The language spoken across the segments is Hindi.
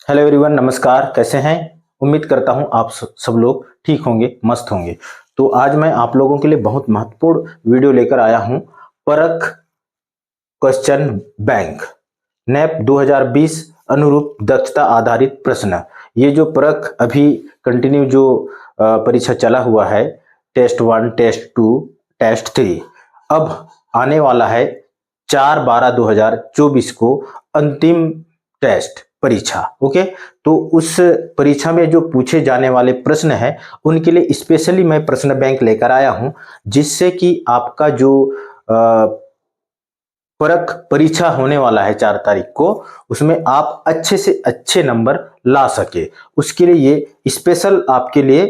हेलो एवरीवन, नमस्कार। कैसे हैं? उम्मीद करता हूं आप सब लोग ठीक होंगे, मस्त होंगे। तो आज मैं आप लोगों के लिए बहुत महत्वपूर्ण वीडियो लेकर आया हूं। परख क्वेश्चन बैंक नैप 2020 अनुरूप दक्षता आधारित प्रश्न। ये जो परख अभी कंटिन्यू जो परीक्षा चला हुआ है, टेस्ट 1, टेस्ट 2, टेस्ट 3, अब आने वाला है 4/12/2024 को अंतिम टेस्ट परीक्षा। ओके, तो उस परीक्षा में जो पूछे जाने वाले प्रश्न हैं उनके लिए स्पेशली मैं प्रश्न बैंक लेकर आया हूं, जिससे कि आपका जो परख परीक्षा होने वाला है 4 तारीख को, उसमें आप अच्छे से अच्छे नंबर ला सके। उसके लिए ये स्पेशल आपके लिए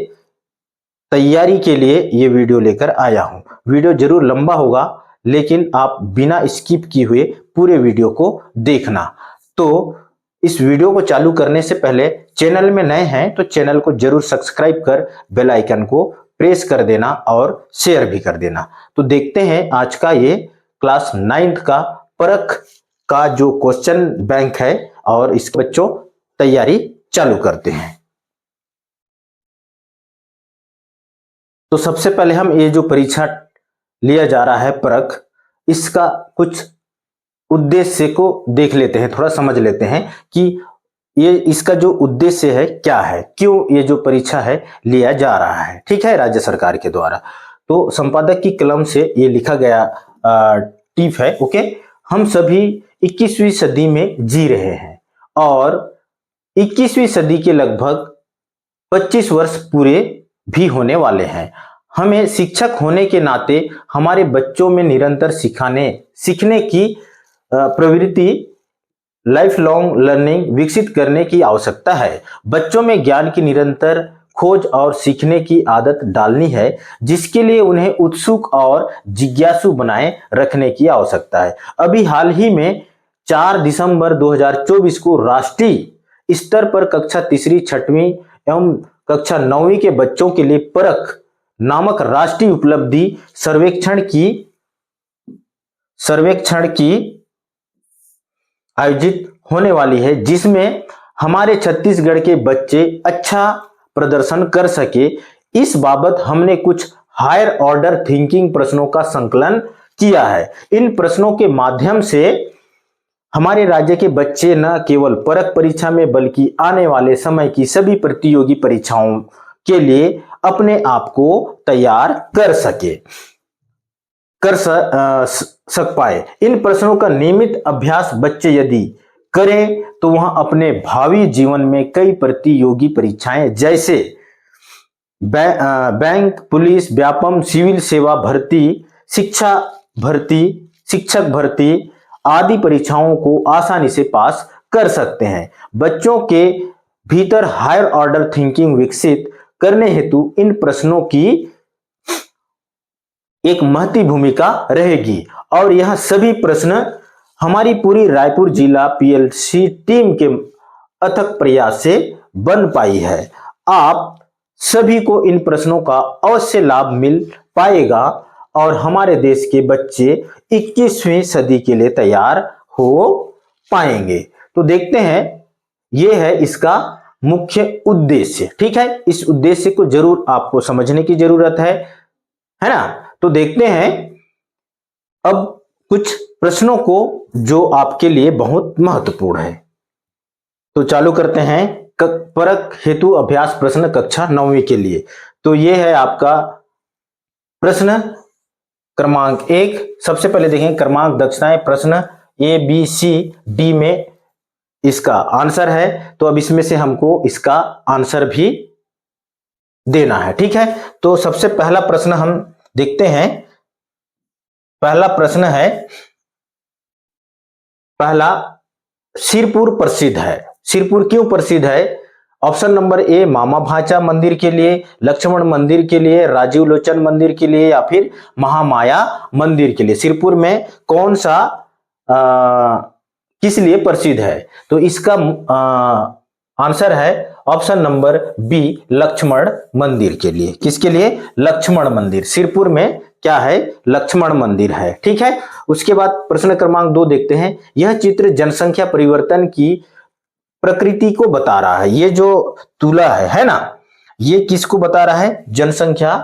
तैयारी के लिए ये वीडियो लेकर आया हूं। वीडियो जरूर लंबा होगा, लेकिन आप बिना स्किप किए हुए पूरे वीडियो को देखना। तो इस वीडियो को चालू करने से पहले चैनल में नए हैं तो चैनल को जरूर सब्सक्राइब कर बेल आइकन को प्रेस कर देना और शेयर भी कर देना। तो देखते हैं आज का ये क्लास 9th का परख का जो क्वेश्चन बैंक है, और इसके बच्चों तैयारी चालू करते हैं। तो सबसे पहले हम ये जो परीक्षा लिया जा रहा है परख, इसका कुछ उद्देश्य को देख लेते हैं, थोड़ा समझ लेते हैं कि ये इसका जो उद्देश्य है क्या है, क्यों ये जो परीक्षा है लिया जा रहा है। ठीक है, राज्य सरकार के द्वारा। तो संपादक की कलम से ये लिखा गया टिप है। ओके, हम सभी 21वीं सदी में जी रहे हैं और 21वीं सदी के लगभग 25 वर्ष पूरे भी होने वाले हैं। हमें शिक्षक होने के नाते हमारे बच्चों में निरंतर सीखने की प्रवृत्ति, लाइफ लॉन्ग लर्निंग विकसित करने की आवश्यकता है। बच्चों में ज्ञान की निरंतर खोज और सीखने की आदत डालनी है, जिसके लिए उन्हें उत्सुक और जिज्ञासु बनाए रखने की आवश्यकता है। अभी हाल ही में 4 दिसंबर 2024 को राष्ट्रीय स्तर पर कक्षा तीसरी, छठवीं एवं कक्षा 9वीं के बच्चों के लिए परख नामक राष्ट्रीय उपलब्धि सर्वेक्षण की आयोजित होने वाली है, जिसमें हमारे छत्तीसगढ़ के बच्चे अच्छा प्रदर्शन कर सके। इस बाबत हमने कुछ हायर ऑर्डर थिंकिंग प्रश्नों का संकलन किया है। इन प्रश्नों के माध्यम से हमारे राज्य के बच्चे न केवल परख परीक्षा में बल्कि आने वाले समय की सभी प्रतियोगी परीक्षाओं के लिए अपने आप को तैयार कर सक पाए। इन प्रश्नों का नियमित अभ्यास बच्चे यदि करें तो वह अपने भावी जीवन में कई प्रतियोगी परीक्षाएं जैसे बैंक, पुलिस, व्यापम, सिविल सेवा भर्ती, शिक्षक भर्ती आदि परीक्षाओं को आसानी से पास कर सकते हैं। बच्चों के भीतर हायर ऑर्डर थिंकिंग विकसित करने हेतु इन प्रश्नों की एक महती भूमिका रहेगी, और यह सभी प्रश्न हमारी पूरी रायपुर जिला पीएलसी टीम के अथक प्रयास से बन पाई है। आप सभी को इन प्रश्नों का अवश्य लाभ मिल पाएगा और हमारे देश के बच्चे 21वीं सदी के लिए तैयार हो पाएंगे। तो देखते हैं, यह है इसका मुख्य उद्देश्य। ठीक है, इस उद्देश्य को जरूर आपको समझने की जरूरत है ना। तो देखते हैं अब कुछ प्रश्नों को जो आपके लिए बहुत महत्वपूर्ण है। तो चालू करते हैं परख हेतु अभ्यास प्रश्न कक्षा 9वीं के लिए। तो ये है आपका प्रश्न क्रमांक 1। सबसे पहले देखें क्रमांक दक्षताएं, प्रश्न ABCD में इसका आंसर है। तो अब इसमें से हमको इसका आंसर भी देना है। ठीक है, तो सबसे पहला प्रश्न हम देखते हैं। पहला प्रश्न है, पहला, सिरपुर प्रसिद्ध है। सिरपुर क्यों प्रसिद्ध है? ऑप्शन नंबर ए मामा भाचा मंदिर के लिए, लक्ष्मण मंदिर के लिए, राजीव लोचन मंदिर के लिए, या फिर महामाया मंदिर के लिए। सिरपुर में कौन सा किस लिए प्रसिद्ध है? तो इसका आंसर है ऑप्शन नंबर बी, लक्ष्मण मंदिर के लिए। किसके लिए? लक्ष्मण मंदिर। सिरपुर में क्या है? लक्ष्मण मंदिर है। ठीक है, उसके बाद प्रश्न क्रमांक 2 देखते हैं। यह चित्र जनसंख्या परिवर्तन की प्रकृति को बता रहा है। ये जो तुला है ना, ये किसको बता रहा है? जनसंख्या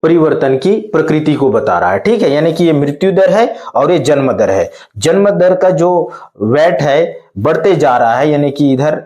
परिवर्तन की प्रकृति को बता रहा है। ठीक है, यानी कि ये मृत्यु दर है और ये जन्म दर है। जन्म दर का जो वेट है बढ़ते जा रहा है, यानी कि इधर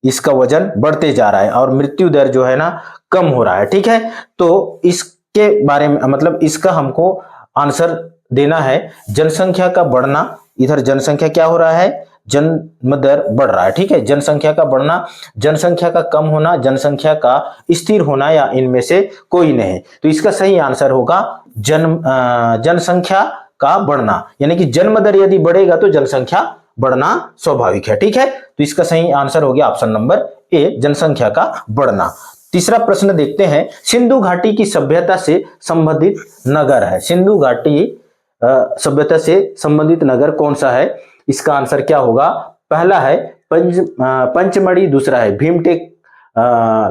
इसका वजन बढ़ते जा रहा है और मृत्यु दर जो है ना कम हो रहा है। ठीक है, तो इसके बारे में मतलब इसका हमको आंसर देना है जनसंख्या का बढ़ना। इधर जनसंख्या क्या हो रहा है? जन्म दर बढ़ रहा है। ठीक है, जनसंख्या का बढ़ना, जनसंख्या का कम होना, जनसंख्या का स्थिर होना या इनमें से कोई नहीं। तो इसका सही आंसर होगा जनसंख्या का बढ़ना, यानी कि जन्म दर यदि बढ़ेगा तो जनसंख्या बढ़ना स्वाभाविक है। ठीक है, तो इसका सही आंसर हो गया ऑप्शन नंबर ए, जनसंख्या का बढ़ना। तीसरा प्रश्न देखते हैं, सिंधु घाटी की सभ्यता से संबंधित नगर है। सिंधु घाटी सभ्यता से संबंधित नगर कौन सा है? इसका आंसर क्या होगा? पहला है पंचमढ़ी, दूसरा है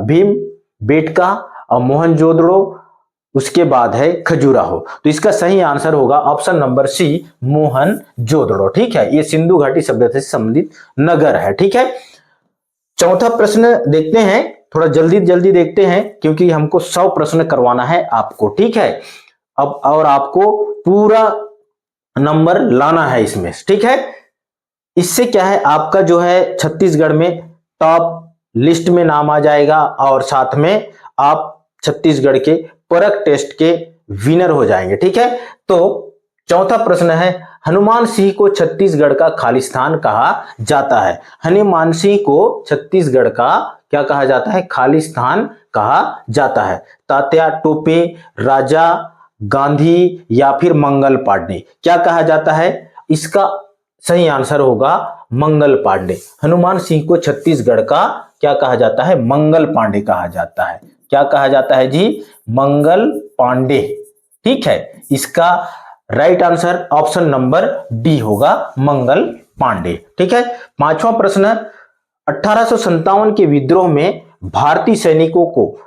भीम बेटका और मोहनजोदड़ो, उसके बाद है खजुराहो। तो इसका सही आंसर होगा ऑप्शन नंबर सी, मोहनजोदड़ो। ठीक है, ये सिंधु घाटी सभ्यता से संबंधित नगर है। ठीक है, चौथा प्रश्न देखते हैं, थोड़ा जल्दी जल्दी देखते हैं क्योंकि हमको 100 प्रश्न करवाना है आपको। ठीक है, अब और आपको पूरा नंबर लाना है इसमें। ठीक है, इससे क्या है, आपका जो है छत्तीसगढ़ में टॉप लिस्ट में नाम आ जाएगा और साथ में आप छत्तीसगढ़ के परख टेस्ट के विनर हो जाएंगे। ठीक है, तो चौथा प्रश्न है, हनुमान सिंह को छत्तीसगढ़ का खालिस्तान कहा जाता है। हनुमान सिंह को छत्तीसगढ़ का क्या कहा जाता है? खालिस्तान कहा जाता है। तात्या टोपे, राजा गांधी या फिर मंगल पांडे, क्या कहा जाता है? इसका सही आंसर होगा मंगल पांडे। हनुमान सिंह को छत्तीसगढ़ का क्या कहा जाता है? मंगल पांडे कहा जाता है। क्या कहा जाता है जी? मंगल पांडे। ठीक है, इसका right answer option number D होगा, मंगल पांडे। ठीक है, पांचवा प्रश्न, 1857 के विद्रोह में भारतीय सैनिकों को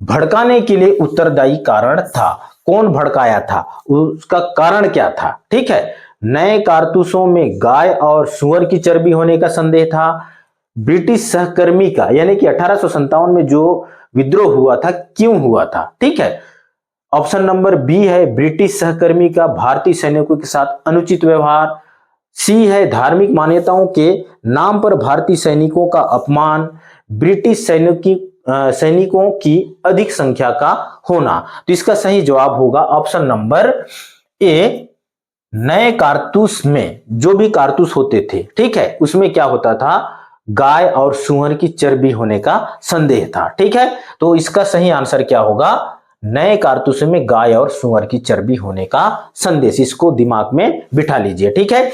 भड़काने के लिए उत्तरदायी कारण था। कौन भड़काया था? उसका कारण क्या था? ठीक है, नए कारतूसों में गाय और सुअर की चर्बी होने का संदेह था, ब्रिटिश सहकर्मी का, यानी कि 1857 में जो विद्रोह हुआ था क्यों हुआ था? ठीक है, ऑप्शन नंबर बी है ब्रिटिश सहकर्मी का भारतीय सैनिकों के साथ अनुचित व्यवहार, सी है धार्मिक मान्यताओं के नाम पर भारतीय सैनिकों का अपमान, ब्रिटिश सैनिकों की अधिक संख्या का होना। तो इसका सही जवाब होगा ऑप्शन नंबर ए, नए कारतूस में जो भी कारतूस होते थे, ठीक है, उसमें क्या होता था? गाय और सुअर की चर्बी होने का संदेह था। ठीक है, तो इसका सही आंसर क्या होगा? नए कारतूसों में गाय और सुअर की चर्बी होने का संदेश। इसको दिमाग में बिठा लीजिए। ठीक है,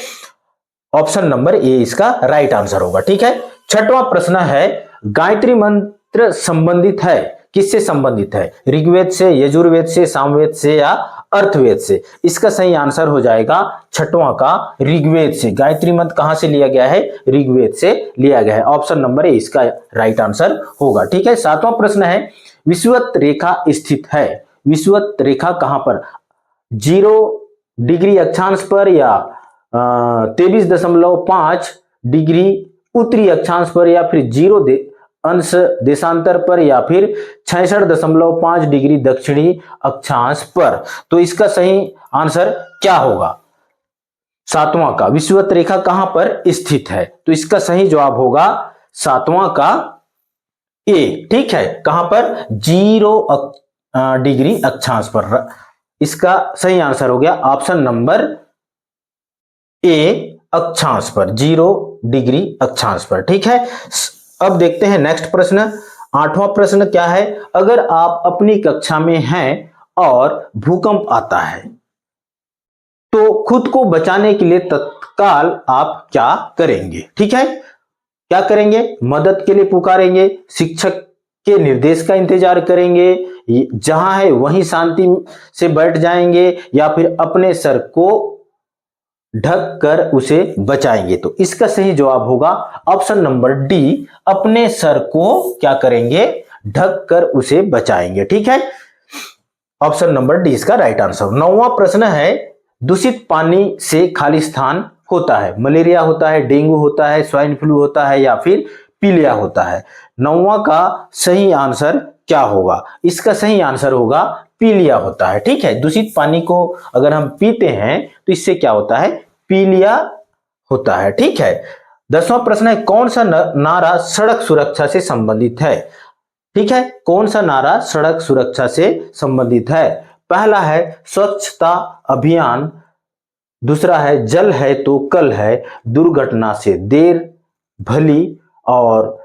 ऑप्शन नंबर ए इसका राइट आंसर होगा। ठीक है, छठवां प्रश्न है, गायत्री मंत्र संबंधित है, किससे संबंधित है? ऋग्वेद से, यजुर्वेद से, सामवेद से या अर्थवेद से? इसका सही आंसर हो जाएगा छठवां का ऋग्वेद से। गायत्री मंत्र कहां से लिया गया है? ऋग्वेद से लिया गया है। ऑप्शन नंबर ए इसका राइट आंसर होगा। ठीक है, सातवां प्रश्न है, विषुवत रेखा स्थित है। विषुवत रेखा कहां पर? 0 डिग्री अक्षांश पर या 23.5 डिग्री उत्तरी अक्षांश पर या फिर 0 अंश देशांतर पर या फिर 66.5 डिग्री दक्षिणी अक्षांश पर? तो इसका सही आंसर क्या होगा? सातवां का विषुवत रेखा कहां पर स्थित है? तो इसका सही जवाब होगा सातवां का ए। ठीक है, कहां पर? 0 डिग्री अक्षांश पर। इसका सही आंसर हो गया ऑप्शन नंबर ए, अक्षांश पर, 0 डिग्री अक्षांश पर। ठीक है, अब देखते हैं नेक्स्ट प्रश्न। आठवां प्रश्न क्या है, अगर आप अपनी कक्षा में हैं और भूकंप आता है तो खुद को बचाने के लिए तत्काल आप क्या करेंगे? ठीक है, क्या करेंगे? मदद के लिए पुकारेंगे, शिक्षक के निर्देश का इंतजार करेंगे, जहां है वहीं शांति से बैठ जाएंगे या फिर अपने सर को ढक कर उसे बचाएंगे? तो इसका सही जवाब होगा ऑप्शन नंबर डी, अपने सर को क्या करेंगे? ढक कर उसे बचाएंगे। ठीक है, ऑप्शन नंबर डी इसका राइट आंसर। नौवां प्रश्न है, दूषित पानी से खालिस्तान होता है? मलेरिया होता है, डेंगू होता है, स्वाइन फ्लू होता है या फिर पीलिया होता है? 9वां का सही आंसर क्या होगा? इसका सही आंसर होगा पीलिया होता है। ठीक है, दूषित पानी को अगर हम पीते हैं तो इससे क्या होता है? पीलिया होता है। ठीक है, 10वां प्रश्न है, कौन सा नारा सड़क सुरक्षा से संबंधित है? ठीक है, कौन सा नारा सड़क सुरक्षा से संबंधित है? पहला है स्वच्छता अभियान, दूसरा है जल है तो कल है, दुर्घटना से देर भली, और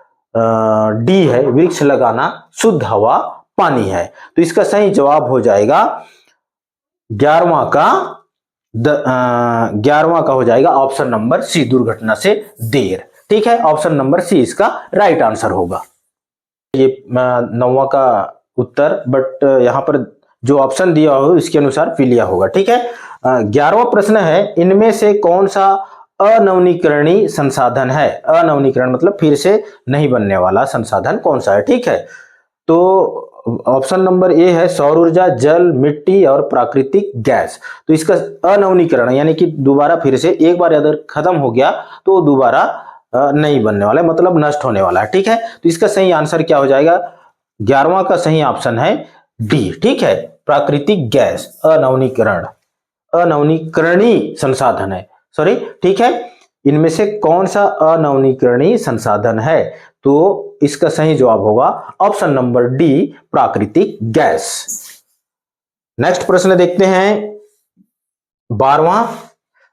डी है वृक्ष लगाना शुद्ध हवा पानी है। तो इसका सही जवाब हो जाएगा 11वां का हो जाएगा ऑप्शन नंबर सी, दुर्घटना से देर। ठीक है, ऑप्शन नंबर सी इसका राइट आंसर होगा। ये 9वां का उत्तर, बट यहां पर जो ऑप्शन दिया हो इसके अनुसार पीलिया होगा। ठीक है, 11वां प्रश्न है, इनमें से कौन सा अनवीनीकरणीय संसाधन है? अनवीनीकरण मतलब फिर से नहीं बनने वाला संसाधन कौन सा है? ठीक है, तो ऑप्शन नंबर ए है सौर ऊर्जा, जल, मिट्टी और प्राकृतिक गैस। तो इसका अनवीनीकरण यानी कि दोबारा फिर से, एक बार अगर खत्म हो गया तो दोबारा नहीं बनने वाला है, मतलब नष्ट होने वाला है। ठीक है, तो इसका सही आंसर क्या हो जाएगा? 11वां का सही ऑप्शन है डी। ठीक है, प्राकृतिक गैस अनवीनीकरणीय संसाधन है, सॉरी। ठीक है, इनमें से कौन सा अनवीनीकरणीय संसाधन है? तो इसका सही जवाब होगा ऑप्शन नंबर डी, प्राकृतिक गैस। नेक्स्ट प्रश्न देखते हैं 12वां,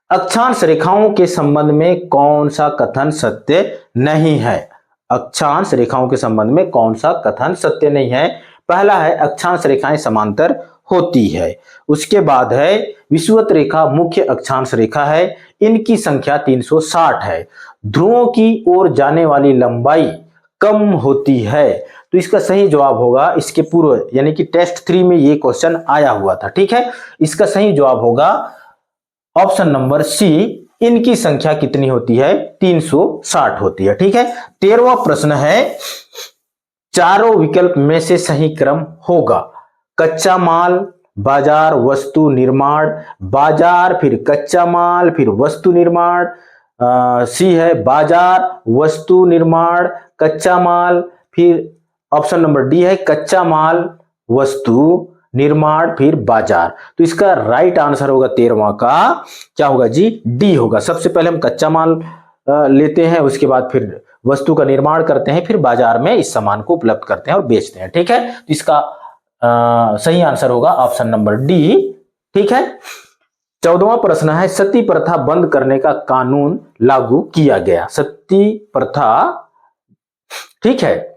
अक्षांश रेखाओं के संबंध में कौन सा कथन सत्य नहीं है? अक्षांश रेखाओं के संबंध में कौन सा कथन सत्य नहीं है? पहला है अक्षांश रेखाएं समांतर होती है, उसके बाद है विषुवत रेखा मुख्य अक्षांश रेखा है, इनकी संख्या 360 है, ध्रुवों की ओर जाने वाली लंबाई कम होती है। तो इसका सही जवाब होगा, इसके पूर्व यानी कि टेस्ट 3 में ये क्वेश्चन आया हुआ था। ठीक है, इसका सही जवाब होगा ऑप्शन नंबर सी, इनकी संख्या कितनी होती है? 360 होती है। ठीक है, 13वां प्रश्न है, चारों विकल्प में से सही क्रम होगा? कच्चा माल, बाजार, वस्तु निर्माण, बाजार फिर कच्चा माल फिर वस्तु निर्माण, सी है बाजार वस्तु निर्माण कच्चा माल, फिर ऑप्शन नंबर डी है कच्चा माल वस्तु निर्माण फिर बाजार। तो इसका राइट आंसर होगा 13वां का क्या होगा जी? डी होगा। सबसे पहले हम कच्चा माल लेते हैं, उसके बाद फिर वस्तु का निर्माण करते हैं, फिर बाजार में इस सामान को उपलब्ध करते हैं और बेचते हैं। ठीक है, तो इसका सही आंसर होगा ऑप्शन नंबर डी। ठीक है, 14वां प्रश्न है, सती प्रथा बंद करने का कानून लागू किया गया? सती प्रथा, ठीक है,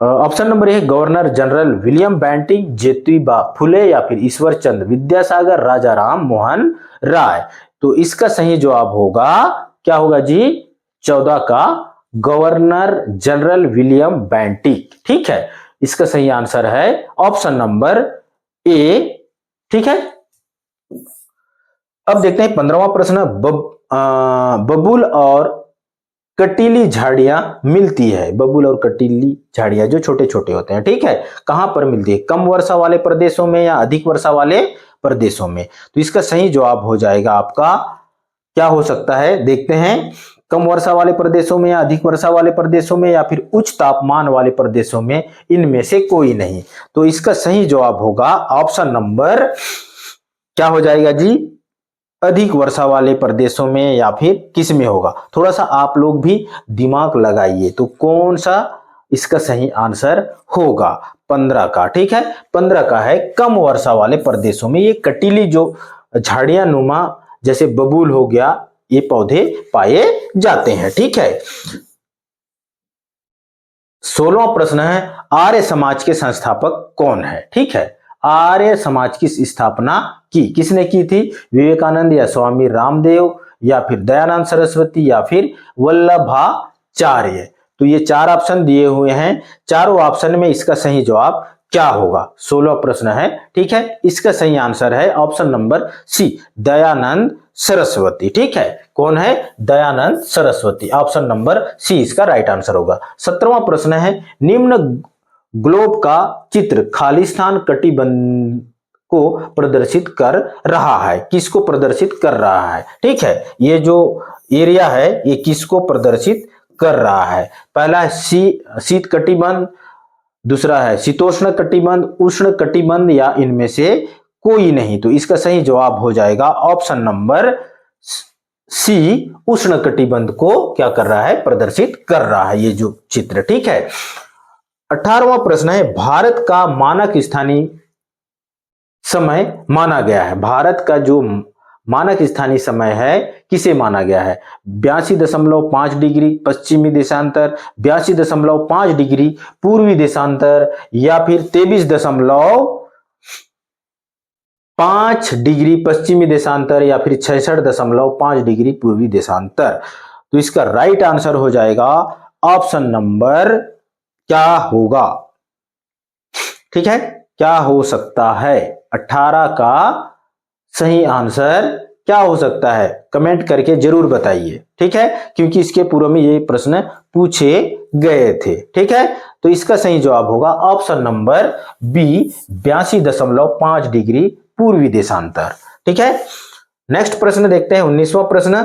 option number A governor general William Bentinck, Jyotiba Phule या फिर ईश्वर चंद्र विद्यासागर, राजा राम मोहन राय। तो इसका सही जवाब होगा क्या होगा जी? 14 का गवर्नर जनरल विलियम बेंटिक। ठीक है, इसका सही आंसर है ऑप्शन नंबर ए। ठीक है, अब देखते हैं 15वां प्रश्न, बबूल और कटीली झाड़ियां मिलती है। बबूल और कटीली झाड़ियां जो छोटे छोटे होते हैं, ठीक है, कहां पर मिलती है? कम वर्षा वाले प्रदेशों में या अधिक वर्षा वाले प्रदेशों में? तो इसका सही जवाब हो जाएगा आपका क्या हो सकता है, देखते हैं। कम वर्षा वाले प्रदेशों में या अधिक वर्षा वाले प्रदेशों में या फिर उच्च तापमान वाले प्रदेशों में, इनमें से कोई नहीं। तो इसका सही जवाब होगा ऑप्शन नंबर क्या हो जाएगा जी? अधिक वर्षा वाले प्रदेशों में या फिर किस में होगा? थोड़ा सा आप लोग भी दिमाग लगाइए, तो कौन सा इसका सही आंसर होगा? 15 का। ठीक है, 15 का है कम वर्षा वाले प्रदेशों में। ये कटीली जो झाड़ियां नुमा जैसे बबूल हो गया, ये पौधे पाए जाते हैं। ठीक है, 16वां प्रश्न है, आर्य समाज के संस्थापक कौन है? ठीक है, आर्य समाज की स्थापना किसने की थी? विवेकानंद या स्वामी रामदेव या फिर दयानंद सरस्वती या फिर वल्लभाचार्य। तो ये 4 ऑप्शन दिए हुए हैं, चारों ऑप्शन में इसका सही जवाब क्या होगा? 16वां प्रश्न है। ठीक है, इसका सही आंसर है option number C, Dayanand Saraswati. ठीक है, कौन है? Dayanand Saraswati. Option number C इसका राइट आंसर होगा। 17वां प्रश्न है, निम्न ग्लोब का चित्र खालिस्तान को प्रदर्शित कर रहा है, किसको प्रदर्शित कर रहा है। ठीक है, ये जो एरिया है ये किसको प्रदर्शित कर रहा है। पहला है शीत कटिबंध, दूसरा है शीतोष्ण कटिबंध, उष्ण कटिबंध या इनमें से कोई नहीं। तो इसका सही जवाब हो जाएगा ऑप्शन नंबर सी, उष्ण कटिबंध को क्या कर रहा है, प्रदर्शित कर रहा है ये जो चित्र। ठीक है, 18वां प्रश्न है भारत का मानक स्थानीय समय माना गया है। भारत का जो मानक स्थानीय समय है किसे माना गया है। 82.5 डिग्री पश्चिमी देशांतर, 82.5 डिग्री पूर्वी देशांतर या फिर 23.5 डिग्री पश्चिमी देशांतर या फिर 66.5 डिग्री पूर्वी देशांतर। तो इसका राइट आंसर हो जाएगा ऑप्शन नंबर क्या होगा। ठीक है, क्या हो सकता है 18 का सही आंसर क्या हो सकता है, कमेंट करके जरूर बताइए। ठीक है, क्योंकि इसके पूर्व में ये प्रश्न पूछे गए थे। ठीक है, तो इसका सही जवाब होगा ऑप्शन नंबर बी, 82.5 डिग्री पूर्वी देशांतर। ठीक है, नेक्स्ट प्रश्न देखते हैं 19वां प्रश्न।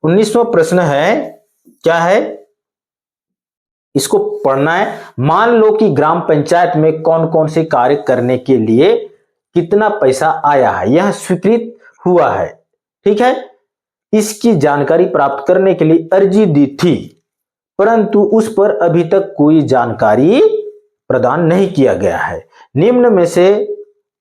19वां प्रश्न है, क्या है, इसको पढ़ना है। मान लो कि ग्राम पंचायत में कौन कौन से कार्य करने के लिए कितना पैसा आया है, यह स्वीकृत हुआ है। ठीक है, इसकी जानकारी प्राप्त करने के लिए अर्जी दी थी, परंतु उस पर अभी तक कोई जानकारी प्रदान नहीं किया गया है। निम्न में से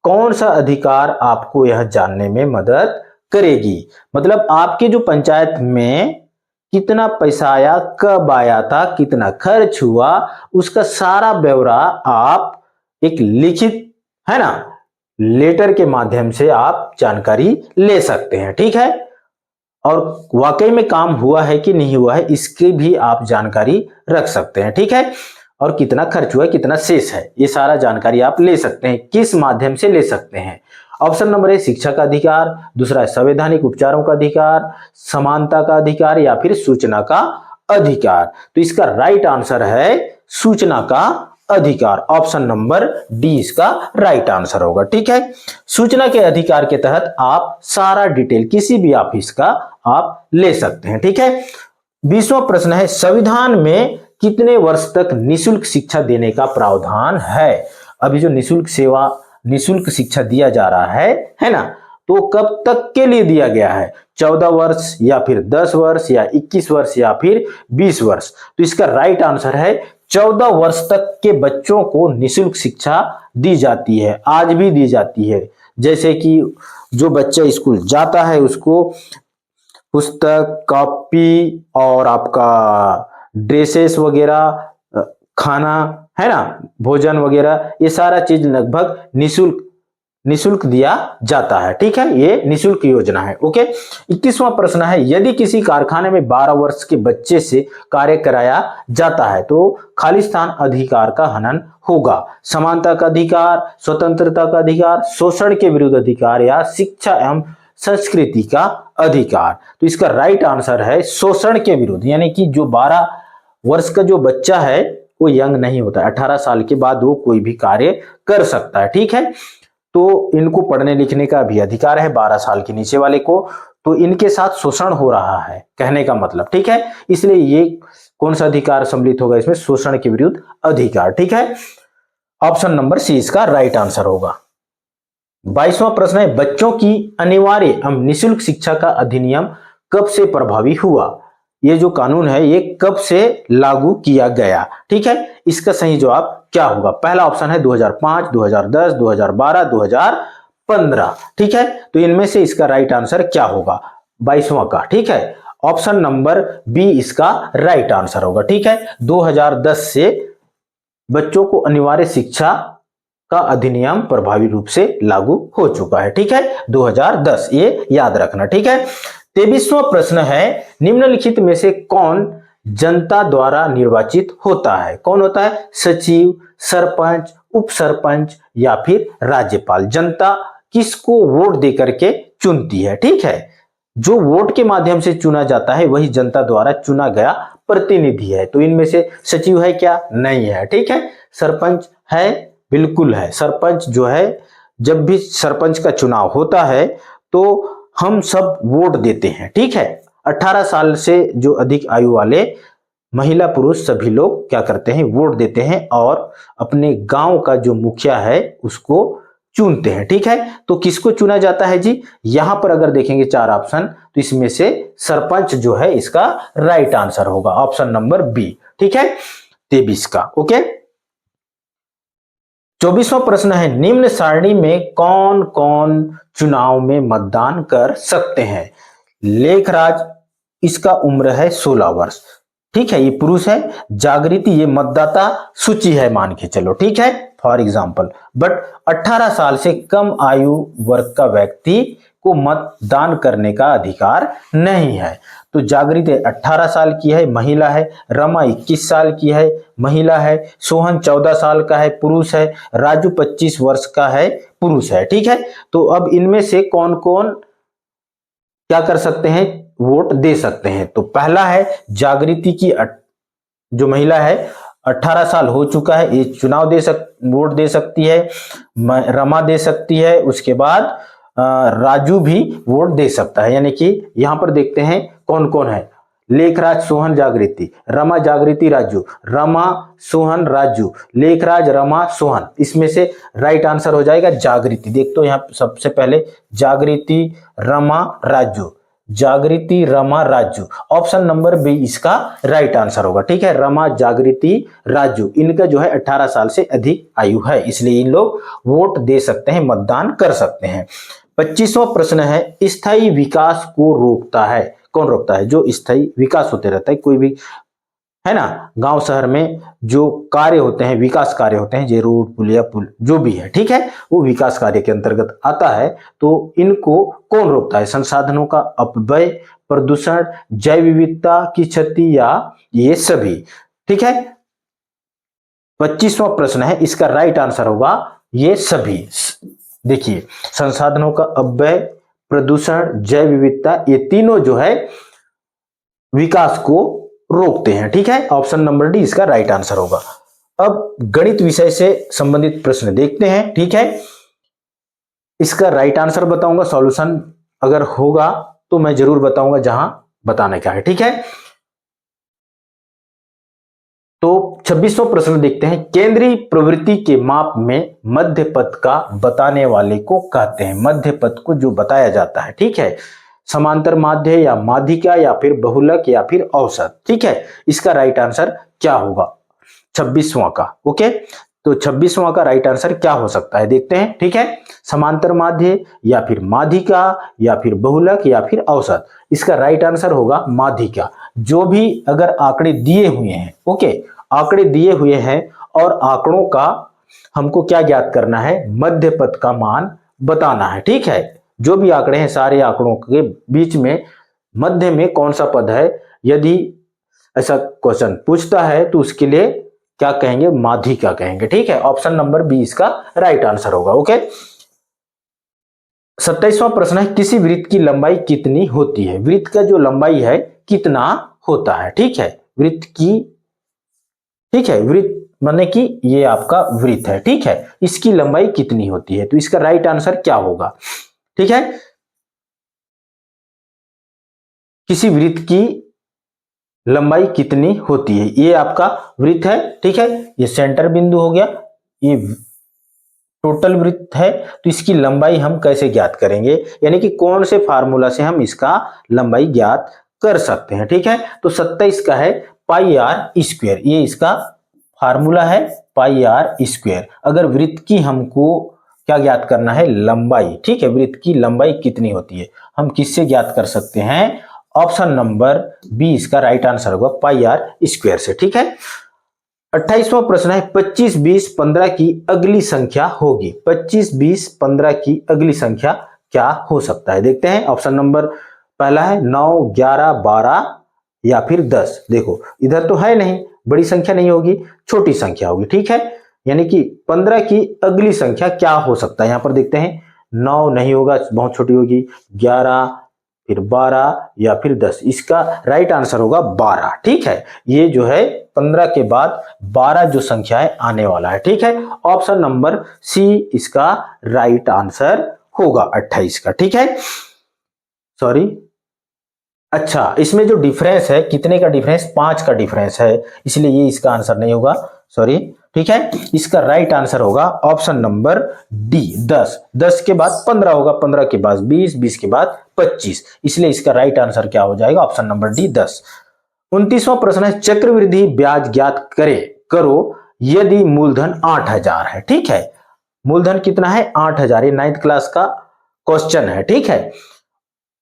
कौन सा अधिकार आपको यह जानने में मदद करेगी। मतलब आपके जो पंचायत में कितना पैसा आया, कब आया था, कितना खर्च हुआ, उसका सारा ब्यौरा आप एक लिखित, है ना, लेटर के माध्यम से आप जानकारी ले सकते हैं। ठीक है, और वाकई में काम हुआ है कि नहीं हुआ है इसकी भी आप जानकारी रख सकते हैं। ठीक है, और कितना खर्च हुआ है, कितना शेष है, ये सारा जानकारी आप ले सकते हैं। किस माध्यम से ले सकते हैं। ऑप्शन नंबर ए, शिक्षा का अधिकार, दूसरा है संवैधानिक उपचारों का अधिकार, समानता का अधिकार या फिर सूचना का अधिकार। तो इसका राइट आंसर है सूचना का अधिकार, ऑप्शन नंबर डी इसका राइट आंसर होगा। ठीक है, सूचना के अधिकार के तहत आप सारा डिटेल किसी भी ऑफिस का आप ले सकते हैं। ठीक है, 20वां प्रश्न है, संविधान में कितने वर्ष तक निशुल्क शिक्षा देने का प्रावधान है। अभी जो निशुल्क शिक्षा दिया जा रहा है ना, तो कब तक के लिए दिया गया है, 14 वर्ष या फिर 10 वर्ष या 21 वर्ष या फिर 20 वर्ष। तो इसका राइट आंसर है 14 वर्ष तक के बच्चों को निशुल्क शिक्षा दी जाती है, आज भी दी जाती है। जैसे कि जो बच्चा स्कूल जाता है उसको पुस्तक, कॉपी और आपका ड्रेसेस वगैरह, खाना, है ना, भोजन वगैरह, ये सारा चीज लगभग निशुल्क दिया जाता है। ठीक है, ये निशुल्क योजना है। ओके, 21वां प्रश्न है, यदि किसी कारखाने में 12 वर्ष के बच्चे से कार्य कराया जाता है तो खालिस्तान अधिकार का हनन होगा। समानता का अधिकार, स्वतंत्रता का अधिकार, शोषण के विरुद्ध अधिकार या शिक्षा एवं संस्कृति का अधिकार। तो इसका राइट आंसर है शोषण के विरुद्ध, यानी कि जो 12 वर्ष का जो बच्चा है वो यंग नहीं होता, 18 साल के बाद वो कोई भी कार्य कर सकता है। ठीक है, तो इनको पढ़ने लिखने का भी अधिकार है 12 साल के नीचे वाले को। तो इनके साथ शोषण हो रहा है कहने का मतलब। ठीक है, इसलिए ये कौन सा अधिकार सम्मिलित होगा इसमें, शोषण के विरुद्ध अधिकार। ठीक है, ऑप्शन नंबर सी इसका राइट आंसर होगा। 22वां प्रश्न है, बच्चों की अनिवार्य एवं निःशुल्क शिक्षा का अधिनियम कब से प्रभावी हुआ। ये जो कानून है ये कब से लागू किया गया। ठीक है, इसका सही जवाब क्या होगा। पहला ऑप्शन है 2005, 2010, 2012, 2015। ठीक है, तो इनमें से इसका राइट आंसर क्या होगा 22वां का। ठीक है, ऑप्शन नंबर बी इसका राइट आंसर होगा। ठीक है, 2010 से बच्चों को अनिवार्य शिक्षा का अधिनियम प्रभावी रूप से लागू हो चुका है। ठीक है, 2010, ये याद रखना। ठीक है, 23वां प्रश्न है, निम्नलिखित में से कौन जनता द्वारा निर्वाचित होता है। कौन होता है, सचिव, सरपंच, उप सरपंच या फिर राज्यपाल। जनता किसको वोट देकर के चुनती है। ठीक है, जो वोट के माध्यम से चुना जाता है वही जनता द्वारा चुना गया प्रतिनिधि है। तो इनमें से सचिव है क्या, नहीं है। ठीक है, सरपंच है, बिल्कुल है। सरपंच जो है जब भी सरपंच का चुनाव होता है तो हम सब वोट देते हैं, ठीक है। 18 साल से जो अधिक आयु वाले महिला पुरुष सभी लोग क्या करते हैं, वोट देते हैं और अपने गांव का जो मुखिया है उसको चुनते हैं, ठीक है। तो किसको चुना जाता है जी, यहां पर अगर देखेंगे 4 ऑप्शन तो इसमें से सरपंच जो है इसका राइट आंसर होगा, ऑप्शन नंबर बी, ठीक है, 23 का। ओके, 24वां प्रश्न है, निम्न सारणी में कौन कौन चुनाव में मतदान कर सकते हैं। लेखराज, इसका उम्र है 16 वर्ष, ठीक है, ये पुरुष है। जागृति, ये मतदाता सूची है मान के चलो, ठीक है, फॉर एग्जाम्पल। बट 18 साल से कम आयु वर्ग का व्यक्ति को मतदान करने का अधिकार नहीं है। तो जागृति 18 साल की है, महिला है। रमा 21 साल की है, महिला है। सोहन 14 साल का है, पुरुष है। राजू 25 वर्ष का है, पुरुष है, ठीक है। तो अब इनमें से कौन कौन क्या कर सकते हैं, वोट दे सकते हैं। तो पहला है जागृति की जो महिला है 18 साल हो चुका है, ये चुनाव वोट दे सकती है। रमा दे सकती है, उसके बाद राजू भी वोट दे सकता है। यानी कि यहां पर देखते हैं कौन कौन है, लेखराज, सोहन, जागृति, रमा, जागृति, राजू, रमा, सोहन, राजू, लेखराज, रमा, सोहन। इसमें से राइट आंसर हो जाएगा जागृति। देख तो यहां सबसे पहले जागृति, Rama, Raju, Jagriti, Rama, Raju, option number B इसका राइट आंसर होगा, ठीक है। रमा, जागृति, राजू, इनका जो है 18 साल से अधिक आयु है, इसलिए इन लोग वोट दे सकते हैं, मतदान कर सकते हैं। 25वां प्रश्न है, स्थायी विकास को रोकता है, कौन रोकता है। जो स्थायी विकास होते रहता है, कोई भी है ना, गांव शहर में जो कार्य होते हैं, विकास कार्य होते हैं, जो रोड, पुलिया, पुल जो भी है, ठीक है, वो विकास कार्य के अंतर्गत आता है। तो इनको कौन रोकता है, संसाधनों का अपव्यय, प्रदूषण, जैव विविधता की क्षति या ये सभी, ठीक है। 25वां प्रश्न है, इसका राइट आंसर होगा ये सभी। देखिए, संसाधनों का अपव्यय, प्रदूषण, जैव विविधता, ये तीनों जो है विकास को रोकते हैं, ठीक है। ऑप्शन नंबर डी इसका राइट आंसर होगा। अब गणित विषय से संबंधित प्रश्न देखते हैं, ठीक है। इसका राइट आंसर बताऊंगा, सॉल्यूशन अगर होगा तो मैं जरूर बताऊंगा जहां बताने का है, ठीक है। तो 26वां प्रश्न देखते हैं, केंद्रीय प्रवृत्ति के माप में मध्य पथ का बताने वाले को कहते हैं। मध्य पथ को जो बताया जाता है, ठीक है, समांतर माध्य या माध्यिका या फिर बहुलक या फिर औसत, ठीक है। इसका राइट आंसर क्या होगा 26वां का। ओके, तो 26वां का राइट आंसर क्या हो सकता है देखते हैं, ठीक है। समांतर माध्य या फिर माध्यिका या फिर बहुलक या फिर औसत। इसका राइट आंसर होगा माध्यिका। जो भी अगर आंकड़े दिए हुए हैं, ओके, आंकड़े दिए हुए हैं और आंकड़ों का हमको क्या ज्ञात करना है, मध्य पथ का मान बताना है, ठीक है। जो भी आंकड़े हैं, सारे आंकड़ों के बीच में मध्य में कौन सा पद है, यदि ऐसा क्वेश्चन पूछता है तो उसके लिए क्या कहेंगे, माध्यिका कहेंगे, ठीक है। ऑप्शन नंबर बी इसका राइट आंसर होगा। ओके, 27वां प्रश्न है, किसी वृत्त की लंबाई कितनी होती है। वृत्त का जो लंबाई है कितना होता है, ठीक है। वृत्त की, ठीक है, वृत्त माने कि ये आपका वृत्त है, ठीक है, इसकी लंबाई कितनी होती है। तो इसका राइट आंसर क्या होगा, ठीक है। किसी वृत्त की लंबाई कितनी होती है, ये आपका वृत्त है, ठीक है, ये सेंटर बिंदु हो गया, ये टोटल वृत्त है। तो इसकी लंबाई हम कैसे ज्ञात करेंगे, यानी कि कौन से फार्मूला से हम इसका लंबाई ज्ञात कर सकते हैं, ठीक है। तो 27 का है पाई आर स्क्वायर, ये इसका फार्मूला है, पाई आर स्क्वायर। अगर वृत्त की हमको क्या ज्ञात करना है, लंबाई, ठीक है, वृत्त की लंबाई कितनी होती है, हम किससे ज्ञात कर सकते हैं, ऑप्शन नंबर बी इसका राइट आंसर होगा, पाई आर स्क्वायर से, ठीक है। 28वां प्रश्न है, 25, 20, 15 की अगली संख्या होगी। 25, 20, 15 की अगली संख्या क्या हो सकता है, देखते हैं। ऑप्शन नंबर पहला है 9, 11, 12 या फिर 10। देखो इधर तो है नहीं, बड़ी संख्या नहीं होगी, छोटी संख्या होगी, ठीक है। यानी कि 15 की अगली संख्या क्या हो सकता है, यहां पर देखते हैं 9 नहीं होगा, बहुत छोटी होगी, 11, फिर 12 या फिर 10। इसका राइट आंसर होगा 12। ठीक है, ये जो है 15 के बाद 12 जो संख्या है आने वाला है। ठीक है, ऑप्शन नंबर सी इसका राइट आंसर होगा 28 का। ठीक है, सॉरी, अच्छा, इसमें जो डिफरेंस है, कितने का डिफरेंस, 5 का डिफरेंस है, इसलिए ये इसका आंसर नहीं होगा, सॉरी। ठीक है, इसका राइट आंसर होगा ऑप्शन नंबर डी 10। 10 के बाद 15 होगा, 15 के बाद 20, 20 के बाद 25, इसलिए इसका राइट आंसर क्या हो जाएगा, ऑप्शन नंबर डी 10। 29वां प्रश्न है, चक्रवृद्धि ब्याज ज्ञात करो यदि मूलधन 8000 है। ठीक है, मूलधन कितना है, 8000। ये 9th क्लास का क्वेश्चन है। ठीक है,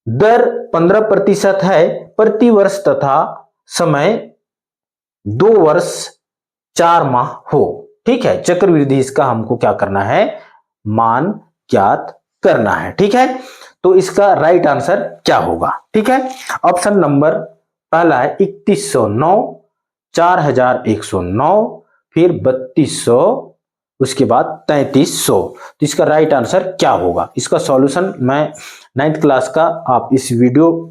दर 15% है प्रति वर्ष तथा समय 2 वर्ष 4 माह हो। ठीक है, चक्रवृद्धि इसका हमको क्या करना है, मान ज्ञात करना है। ठीक है, तो इसका राइट आंसर क्या होगा। ठीक है, ऑप्शन नंबर पहला है 3109, 4109, फिर 3200, उसके बाद 3300। तो इसका राइट आंसर क्या होगा, इसका सॉल्यूशन मैं 9th क्लास का आप इस वीडियो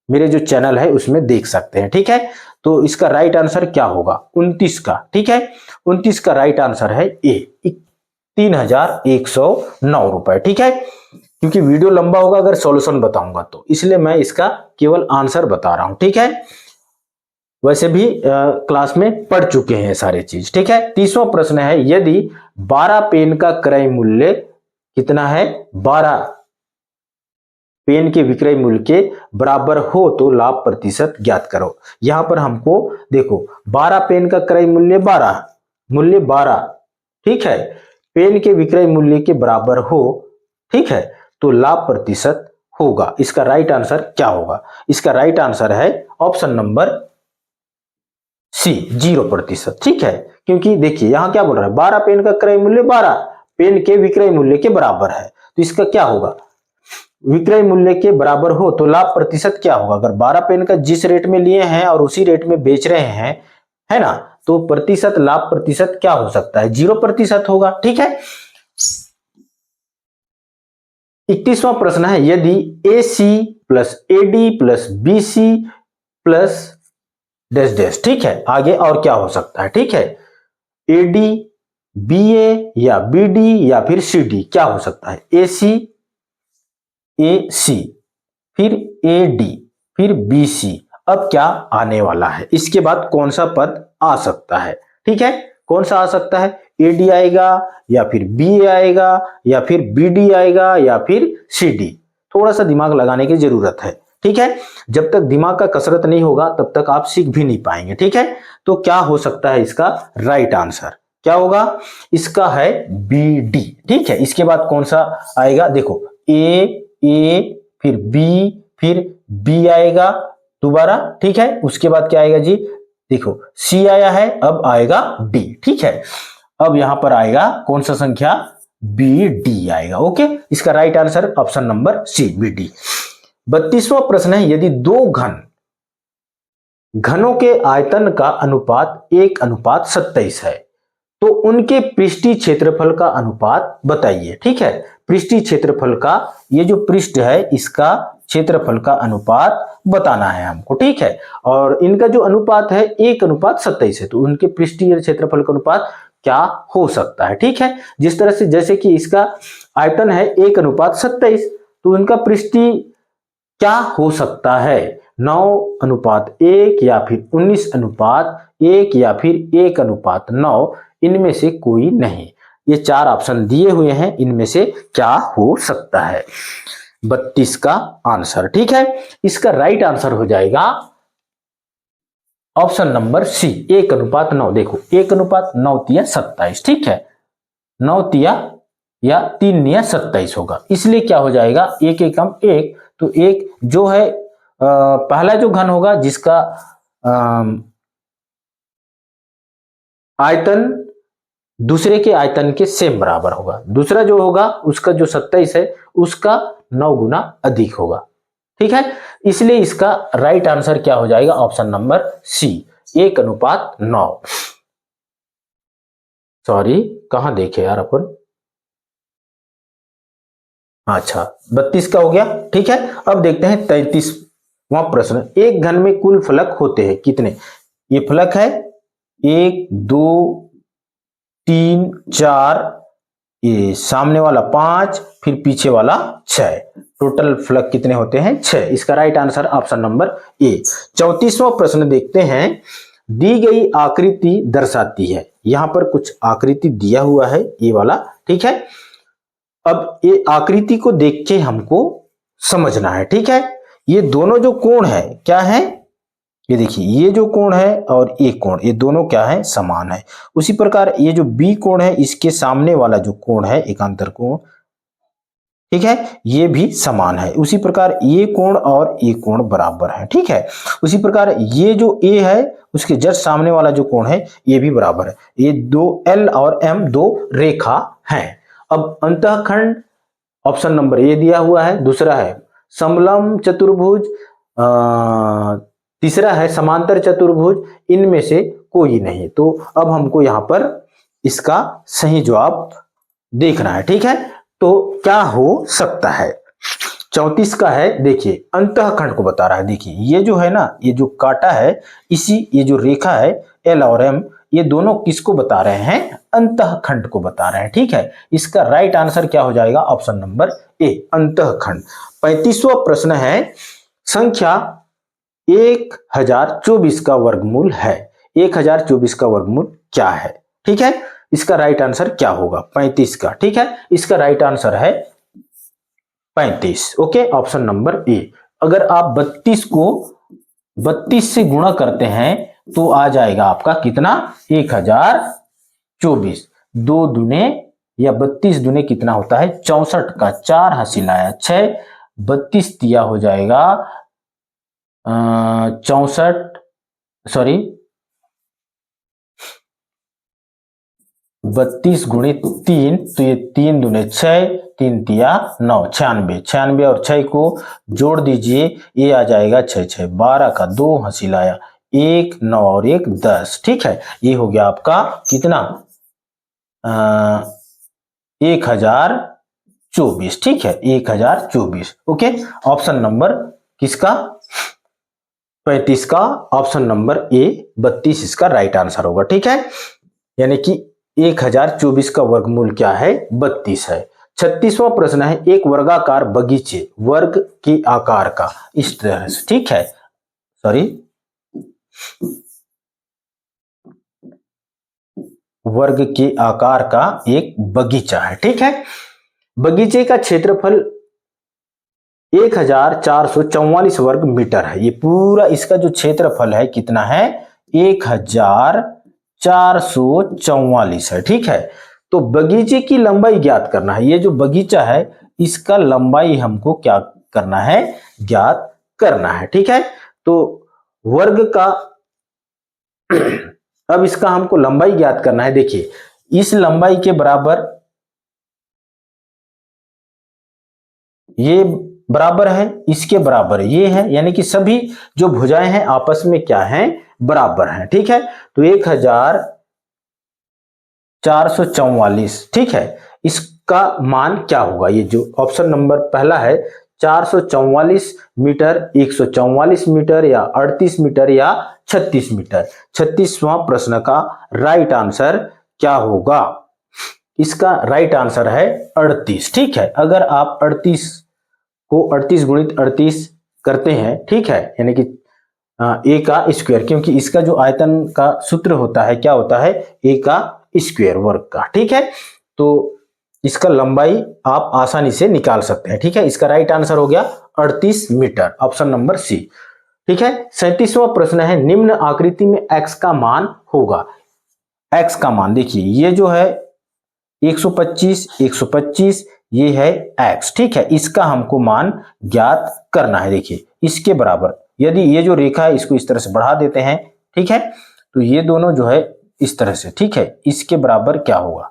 मेरे जो चैनल है उसमें देख सकते हैं। ठीक है, तो इसका राइट आंसर क्या होगा, 29 का। ठीक है, 29 का राइट आंसर है ए, 3109 रुपए। ठीक है, क्योंकि वीडियो लंबा होगा अगर सॉल्यूशन बताऊंगा तो, इसलिए मैं इसका केवल आंसर बता रहा हूं। ठीक है, वैसे भी क्लास में पढ़ चुके हैं सारे चीज। ठीक है, 30वां प्रश्न है, यदि 12 पेन का क्रय मूल्य कितना है, 12 पेन के विक्रय मूल्य के बराबर हो तो लाभ प्रतिशत ज्ञात करो। यहां पर हमको देखो 12 पेन का क्रय मूल्य 12, ठीक है, पेन के विक्रय मूल्य के बराबर हो, ठीक है, तो लाभ प्रतिशत होगा। इसका राइट आंसर क्या होगा, इसका राइट आंसर है ऑप्शन नंबर सी 0%। ठीक है, क्योंकि देखिए यहां क्या बोल रहा है, 12 पेन का क्रय मूल्य 12 पेन के विक्रय मूल्य के बराबर है, तो इसका क्या होगा, विक्रय मूल्य के बराबर हो तो लाभ प्रतिशत क्या होगा। अगर 12 पेन का जिस रेट में लिए हैं और उसी रेट में बेच रहे हैं, है ना, तो प्रतिशत, लाभ प्रतिशत क्या हो सकता है, 0% होगा। ठीक है, 31वां प्रश्न है, यदि AC plus AD plus BC plus dash dash, ठीक है, आगे और क्या हो सकता है। ठीक है, AD, BA या BD या फिर CD, क्या हो सकता है, AC, AC, फिर AD, फिर BC। अब क्या आने वाला है, इसके बाद कौन सा पद आ सकता है। ठीक है, कौन सा आ सकता है, AD आएगा या फिर BA आएगा या फिर BD आएगा या फिर CD। थोड़ा सा दिमाग लगाने की जरूरत है। ठीक है, जब तक दिमाग का कसरत नहीं होगा तब तक आप सीख भी नहीं पाएंगे। ठीक है, तो क्या हो सकता है, इसका राइट आंसर क्या होगा, इसका है BD। ठीक है, इसके बाद कौन सा आएगा, देखो A, फिर B, फिर B आएगा दोबारा। ठीक है, उसके बाद क्या आएगा जी, देखो C आया है, अब आएगा D। ठीक है, अब यहां पर आएगा कौन सा संख्या, BD आएगा। ओके, इसका right answer option number C BD। 32वां प्रश्न है, यदि दो घनों के आयतन का अनुपात 1:27 है तो उनके पृष्ठीय क्षेत्रफल का अनुपात बताइए। ठीक है, पृष्ठीय क्षेत्रफल का, ये जो पृष्ठ है इसका क्षेत्रफल का अनुपात बताना है हमको। ठीक है, और इनका जो अनुपात है 1:27 है, तो उनके पृष्ठीय क्षेत्रफल का अनुपात क्या हो सकता है। ठीक है, जिस तरह से, जैसे कि इसका आयतन है 1:27, तो उनका पृष्ठीय क्या हो सकता है, 9:1 या फिर 19:1 या फिर 1:9, इनमें से कोई नहीं। ये 4 ऑप्शन दिए हुए हैं, इनमें से क्या हो सकता है, 32 का आंसर। ठीक है, इसका राइट आंसर हो जाएगा ऑप्शन नंबर सी 1:9। देखो 1:9 तिया 27, ठीक है, 9 तिया या 3 निया 27 होगा, इसलिए क्या हो जाएगा, 1 एकम 1, तो एक जो है पहला जो घन होगा जिसका आयतन दूसरे के आयतन के सेम बराबर होगा, दूसरा जो होगा उसका जो 27 है उसका 9 गुना अधिक होगा। ठीक है, इसलिए इसका राइट आंसर क्या हो जाएगा, ऑप्शन नंबर सी 1:9। सॉरी, कहां देखे यार अपन, अच्छा 32 का हो गया। ठीक है, अब देखते हैं 33वां प्रश्न। एक घन में कुल फलक होते हैं कितने? ये फलक है 1 2 3 4, ये सामने वाला 5, फिर पीछे वाला 6। टोटल फलक कितने होते हैं? 6। इसका right answer option number A. 34वां प्रश्न देखते हैं। दी गई आकृति दर्शाती है, यहां पर कुछ आकृति दिया हुआ है ये वाला। ठीक है, अब ये आकृति को देख के हमको समझना है। ठीक है, ये दोनों जो कोण है क्या है? ये देखिए, ये जो कोण है और ये कोण, ये दोनों क्या है? समान है। उसी प्रकार ये जो बी कोण है, इसके सामने वाला जो कोण है एकांतर कोण, ठीक है, ये भी समान है। उसी प्रकार ये कोण और ये कोण बराबर है। ठीक है, उसी प्रकार ये जो ए है उसके जस्ट सामने वाला जो कोण है ये भी बराबर है। ये दो एल और एम दो रेखा हैं। अब अंतःखंड ऑप्शन नंबर ए दिया हुआ है, दूसरा है समलंब चतुर्भुज, तीसरा है समांतर चतुर्भुज, इनमें से कोई नहीं। तो अब हमको यहां पर इसका सही जवाब देखना है। ठीक है, तो क्या हो सकता है? 34 का है, देखिए अंतःखंड को बता रहा है। देखिए ये जो है ना, ये जो काटा है, ये जो रेखा है एल और एम, ये दोनों किसको बता रहे हैं? अंतःखंड को बता रहे हैं। ठीक है, इसका राइट आंसर क्या हो जाएगा? ऑप्शन नंबर ए, अंतःखंड। 35वां प्रश्न है, संख्या 1024 का वर्गमूल है। 1024 का वर्गमूल क्या है? ठीक है, इसका राइट आंसर क्या होगा? 35 का। ठीक है, इसका राइट आंसर है 35। ओके, ऑप्शन नंबर ए। अगर आप 32 को 32 से गुणा करते हैं तो आ जाएगा आपका कितना? 1024। 2 दूने या 32 दूने कितना होता है? 64 का 4 हासिल आया 6, 32 दिया हो जाएगा 64, सॉरी 32 गुणित 3, तो ये 3 दूने 6, 3 तिया 9, 96। 96 और 6 को जोड़ दीजिए, ये आ जाएगा 6 6 12 का 2 हासिल आया 1, 9 और 1 10। ठीक है, ये हो गया आपका कितना? 1024। ठीक है, 1024। ओके, ऑप्शन नंबर किसका? 35 का, ऑप्शन नंबर ए 32 इसका राइट आंसर होगा। ठीक है, यानी कि 1024 का वर्गमूल क्या है? 32 है। 36वां प्रश्न है, एक वर्गाकार बगीचे वर्ग के आकार का इस तरह से, ठीक है, सॉरी वर्ग के आकार का एक बगीचा है। ठीक है, बगीचे का क्षेत्रफल 1444 वर्ग मीटर है। ये पूरा इसका जो क्षेत्रफल है कितना है? 1444 है। ठीक है, तो बगीचे की लंबाई ज्ञात करना है। ये जो बगीचा है इसका लंबाई हमको क्या करना है? ज्ञात करना है। ठीक है, तो वर्ग का अब इसका हमको लंबाई ज्ञात करना है। देखिए इस लंबाई के बराबर ये बराबर है, इसके बराबर ये है, यानी कि सभी जो भुजाएं हैं आपस में क्या हैं? बराबर हैं। ठीक है, तो 1444, ठीक है, इसका मान क्या होगा? ये जो ऑप्शन नंबर पहला है 444 मीटर, 144 मीटर या 38 मीटर या 36 मीटर। 36वां प्रश्न का राइट आंसर क्या होगा? इसका राइट आंसर है 38। ठीक है, अगर आप 38 को 38 गुणित 38 करते हैं, ठीक है, यानी कि ए का स्क्वायर, क्योंकि इसका जो आयतन का सूत्र होता है क्या होता है? ए का स्क्वायर वर्ग का। ठीक है, तो इसका लंबाई आप आसानी से निकाल सकते हैं। ठीक है, इसका राइट आंसर हो गया 38 मीटर, ऑप्शन नंबर सी। ठीक है, 37वां प्रश्न है, निम्न आकृति में x का मान होगा। x का मान देखिए, ये जो है 125 125, ये है x। ठीक है, इसका हमको मान ज्ञात करना है। देखिए इसके बराबर यदि ये जो रेखा है इसको इस तरह से बढ़ा देते हैं, ठीक है, तो ये दोनों जो है इस तरह से, ठीक है, इसके बराबर क्या होगा?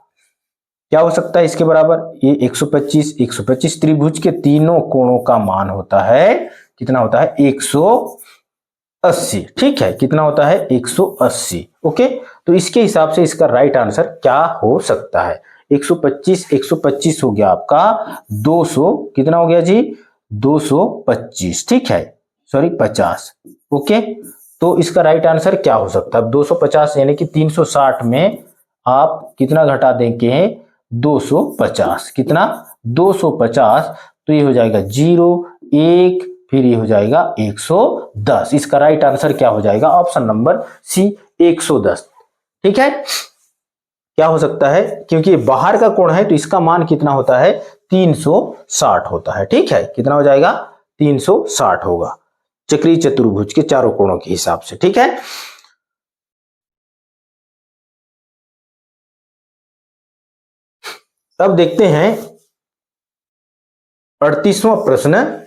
क्या हो सकता है इसके बराबर? ये 125 125 त्रिभुज के तीनों कोणों का मान होता है कितना? होता है 180। ठीक है, कितना होता है? 180। ओके, तो इसके हिसाब से इसका राइट आंसर क्या हो सकता है? 125 125 हो गया आपका 200, कितना हो गया जी 225, ठीक है, सॉरी 50। ओके, तो इसका राइट आंसर क्या हो सकता है? 250 यानी कि 360 में आप कितना घटा देंगे? 250, कितना 250, तो ये हो जाएगा 0 1, फिर ये हो जाएगा 110। इसका राइट आंसर क्या हो जाएगा? Option number C 110। ठीक है, क्या हो सकता है? क्योंकि बाहर का कोण है तो इसका मान कितना होता है? 360 होता है। ठीक है, कितना हो जाएगा? 360 होगा चक्रीय चतुर्भुज के चारों कोणों के हिसाब से। ठीक है, अब देखते हैं 38वां प्रश्न।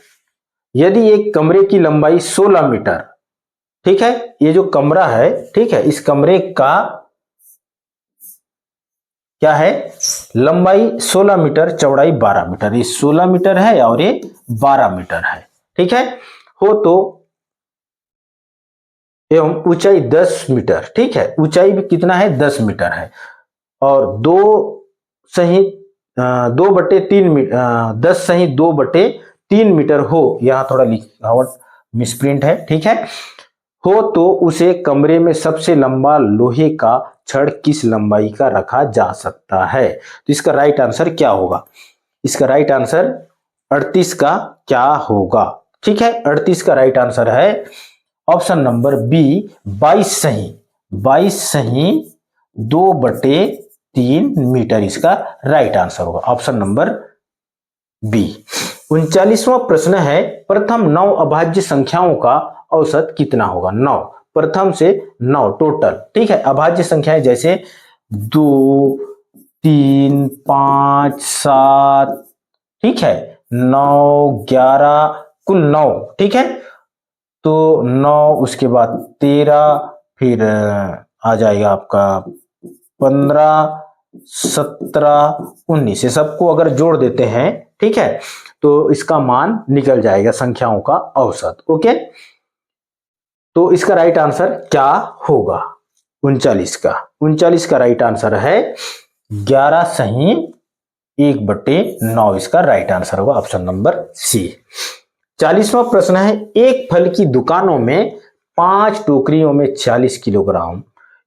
यदि एक कमरे की लंबाई 16 मीटर, ठीक है, ये जो कमरा है, ठीक है, इस कमरे का क्या है? लंबाई 16 मीटर, चौड़ाई 12 मीटर। ये 16 मीटर है और ये 12 मीटर है। ठीक है, हो तो एवं ऊंचाई 10 मीटर। ठीक है, ऊंचाई भी कितना है? 10 मीटर है और 2/3 मीटर, 10 2/3 मीटर हो, यहां थोड़ा लिखावट मिसप्रिंट है। ठीक है, हो तो उसे कमरे में सबसे लंबा लोहे का छड़ किस लंबाई का रखा जा सकता है? तो इसका राइट आंसर क्या होगा? इसका राइट आंसर 38 का क्या होगा? ठीक है, 38 का राइट आंसर है ऑप्शन नंबर बी 22 सही। 22 सही 2/3 मीटर इसका राइट आंसर होगा, ऑप्शन नंबर बी। 39वां प्रश्न है, प्रथम 9 अभाज्य संख्याओं का औसत कितना होगा? 9, प्रथम से 9 टोटल। ठीक है, अभाज्य संख्याएं जैसे 2 3 5 7, ठीक है, 9 11, कुल 9। ठीक है, तो 9, उसके बाद 13, फिर आ जाएगा आपका 15 17 19, ये सबको अगर जोड़ देते हैं, ठीक है, तो इसका मान निकल जाएगा संख्याओं का औसत। ओके, तो इसका राइट आंसर क्या होगा? 39 का राइट आंसर है 11 सही 1/9, इसका राइट आंसर होगा, ऑप्शन नंबर सी। 40वां प्रश्न है, एक फल की दुकानों में 5 टोकरियों में 40 किलोग्राम,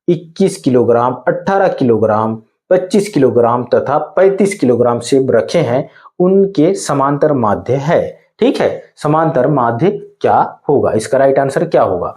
21 किलोग्राम, 18 किलोग्राम, 25 किलोग्राम तथा 35 किलोग्राम सेब रखे हैं, उनके समांतर माध्य है। ठीक है, समांतर माध्य क्या होगा? इसका राइट आंसर क्या होगा?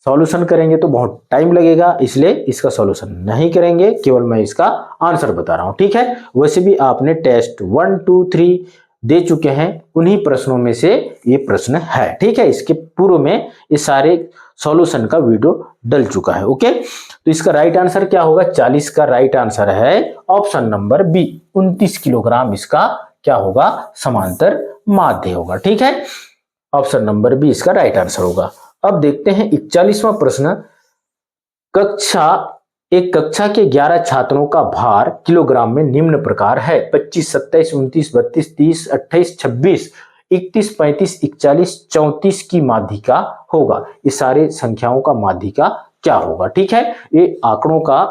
सॉल्यूशन करेंगे तो बहुत टाइम लगेगा, इसलिए इसका सॉल्यूशन नहीं करेंगे, केवल मैं इसका आंसर बता रहा हूं। ठीक है, वैसे भी आपने टेस्ट 1 2 3 दे चुके हैं, उन्हीं प्रश्नों में से ये प्रश्न है। ठीक है, इसके पूर्व में ये सारे सॉल्यूशन का वीडियो डल चुका है। ओके, तो इसका राइट आंसर क्या होगा? 40 का राइट आंसर है ऑप्शन नंबर बी, 29 किलोग्राम इसका क्या होगा? समांतर माध्य होगा। ठीक है, ऑप्शन नंबर बी इसका राइट आंसर होगा। अब देखते हैं 41वां प्रश्न। एक कक्षा के 11 छात्रों का भार किलोग्राम में निम्न प्रकार है: 25 27 29 32 30 28 26 31 35 41 34 की माध्यिका होगा। ये सारे संख्याओं का माध्यिका क्या होगा? ठीक है, ये आंकड़ों का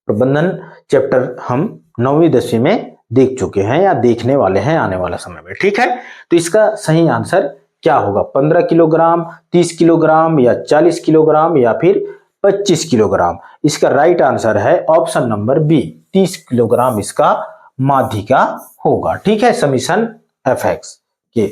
प्रबंधन चैप्टर हम 9वीं 10वीं में देख चुके हैं या देखने वाले हैं आने वाले समय में। ठीक है, तो इसका सही आंसर क्या होगा? 15 किलोग्राम, 30 किलोग्राम या 40 किलोग्राम या फिर 25 किलोग्राम? इसका राइट आंसर है ऑप्शन नंबर बी, 30 किलोग्राम इसका माध्यिका होगा। ठीक है, समीशन एफएक्स के,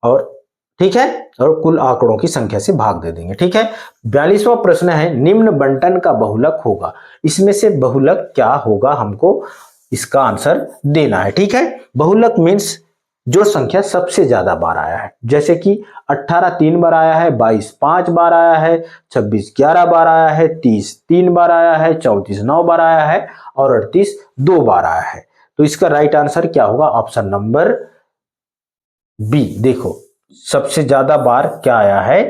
और ठीक है, और कुल आंकड़ों की संख्या से भाग दे देंगे। ठीक है, 42वां प्रश्न है, निम्न बंटन का बहुलक होगा, इसमें से बहुलक क्या होगा? हमको इसका आंसर देना है। ठीक है, बहुलक मीन्स जो संख्या सबसे ज्यादा बार आया है, जैसे कि 18 3 बार आया है, 22 5 बार आया है, 26 11 बार आया है, 30 3 बार आया है, 34 9 बार आया है और 38 2 बार आया है। तो इसका राइट आंसर क्या होगा? Option number B. देखो सबसे ज्यादा बार क्या आया है?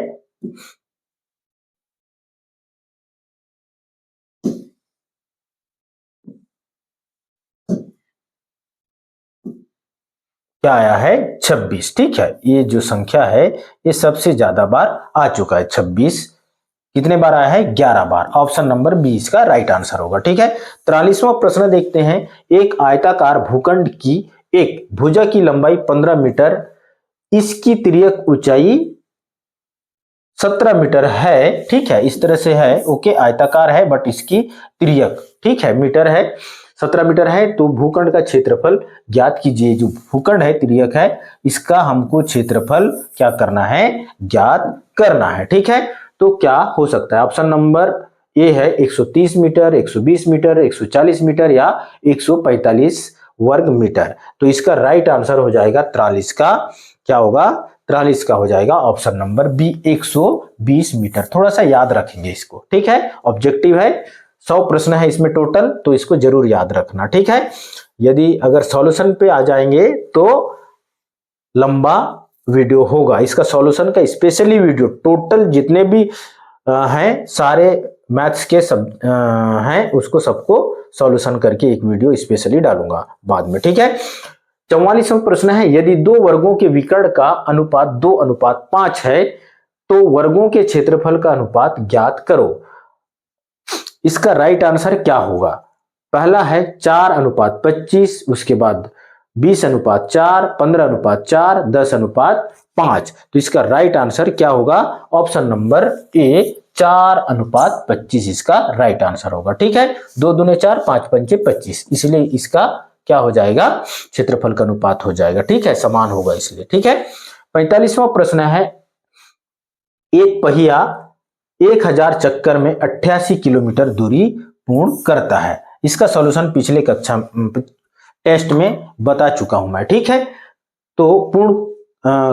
क्या आया है? 26। ठीक है, ये जो संख्या है ये सबसे ज्यादा बार आ चुका है 26, कितने बार आया है? 11 बार। ऑप्शन नंबर बी इसका राइट आंसर होगा। ठीक है, 43वां प्रश्न देखते हैं। एक आयताकार भूखंड की एक भुजा की लंबाई 15 मीटर, इसकी तिर्यक ऊंचाई 17 मीटर है। ठीक है, इस तरह से है। ओके, आयताकार है बट इसकी तिर्यक, ठीक है, मीटर है, 17 मीटर है। तो भूखंड का क्षेत्रफल ज्ञात कीजिए। जो भूखंड है तिर्यक है, इसका हमको क्षेत्रफल क्या करना है? ज्ञात करना है। ठीक है, तो क्या हो सकता है? ऑप्शन नंबर ए है 130 मीटर, 120 मीटर, 140 मीटर या 145 वर्ग मीटर। तो इसका राइट आंसर हो जाएगा 43 का। क्या होगा? 43 का हो जाएगा ऑप्शन नंबर बी 120 मीटर। थोड़ा सा याद रखेंगे इसको। ठीक है, ऑब्जेक्टिव है, 100 प्रश्न है इसमें टोटल, तो इसको जरूर याद रखना। ठीक है, यदि अगर सॉल्यूशन पे आ जाएंगे तो लंबा वीडियो होगा। इसका सॉल्यूशन का स्पेशली वीडियो, टोटल जितने भी हैं सारे मैथ्स के सब हैं, उसको सबको सॉल्यूशन करके एक वीडियो स्पेशली डालूंगा बाद में। ठीक है, 44वां प्रश्न है। यदि दो वर्गों के विकर्ण का अनुपात 2:5 है तो वर्गों के क्षेत्रफल का अनुपात ज्ञात करो। इसका राइट आंसर क्या होगा? पहला है 4:25, उसके बाद 20:4, 15:4, 10:5। तो इसका राइट आंसर क्या होगा? ऑप्शन नंबर ए 4:25 इसका राइट आंसर होगा। ठीक है, 2 दूने 4, 5 पंचे 25, इसलिए इसका क्या हो जाएगा? क्षेत्रफल का अनुपात हो जाएगा। ठीक है, समान होगा इसलिए। ठीक है, 45वां प्रश्न है। एक पहिया 1000 चक्कर में 88 किलोमीटर दूरी पूर्ण करता है। इसका सॉल्यूशन पिछले कक्षा टेस्ट में बता चुका हूं मैं। ठीक है, तो पूर्ण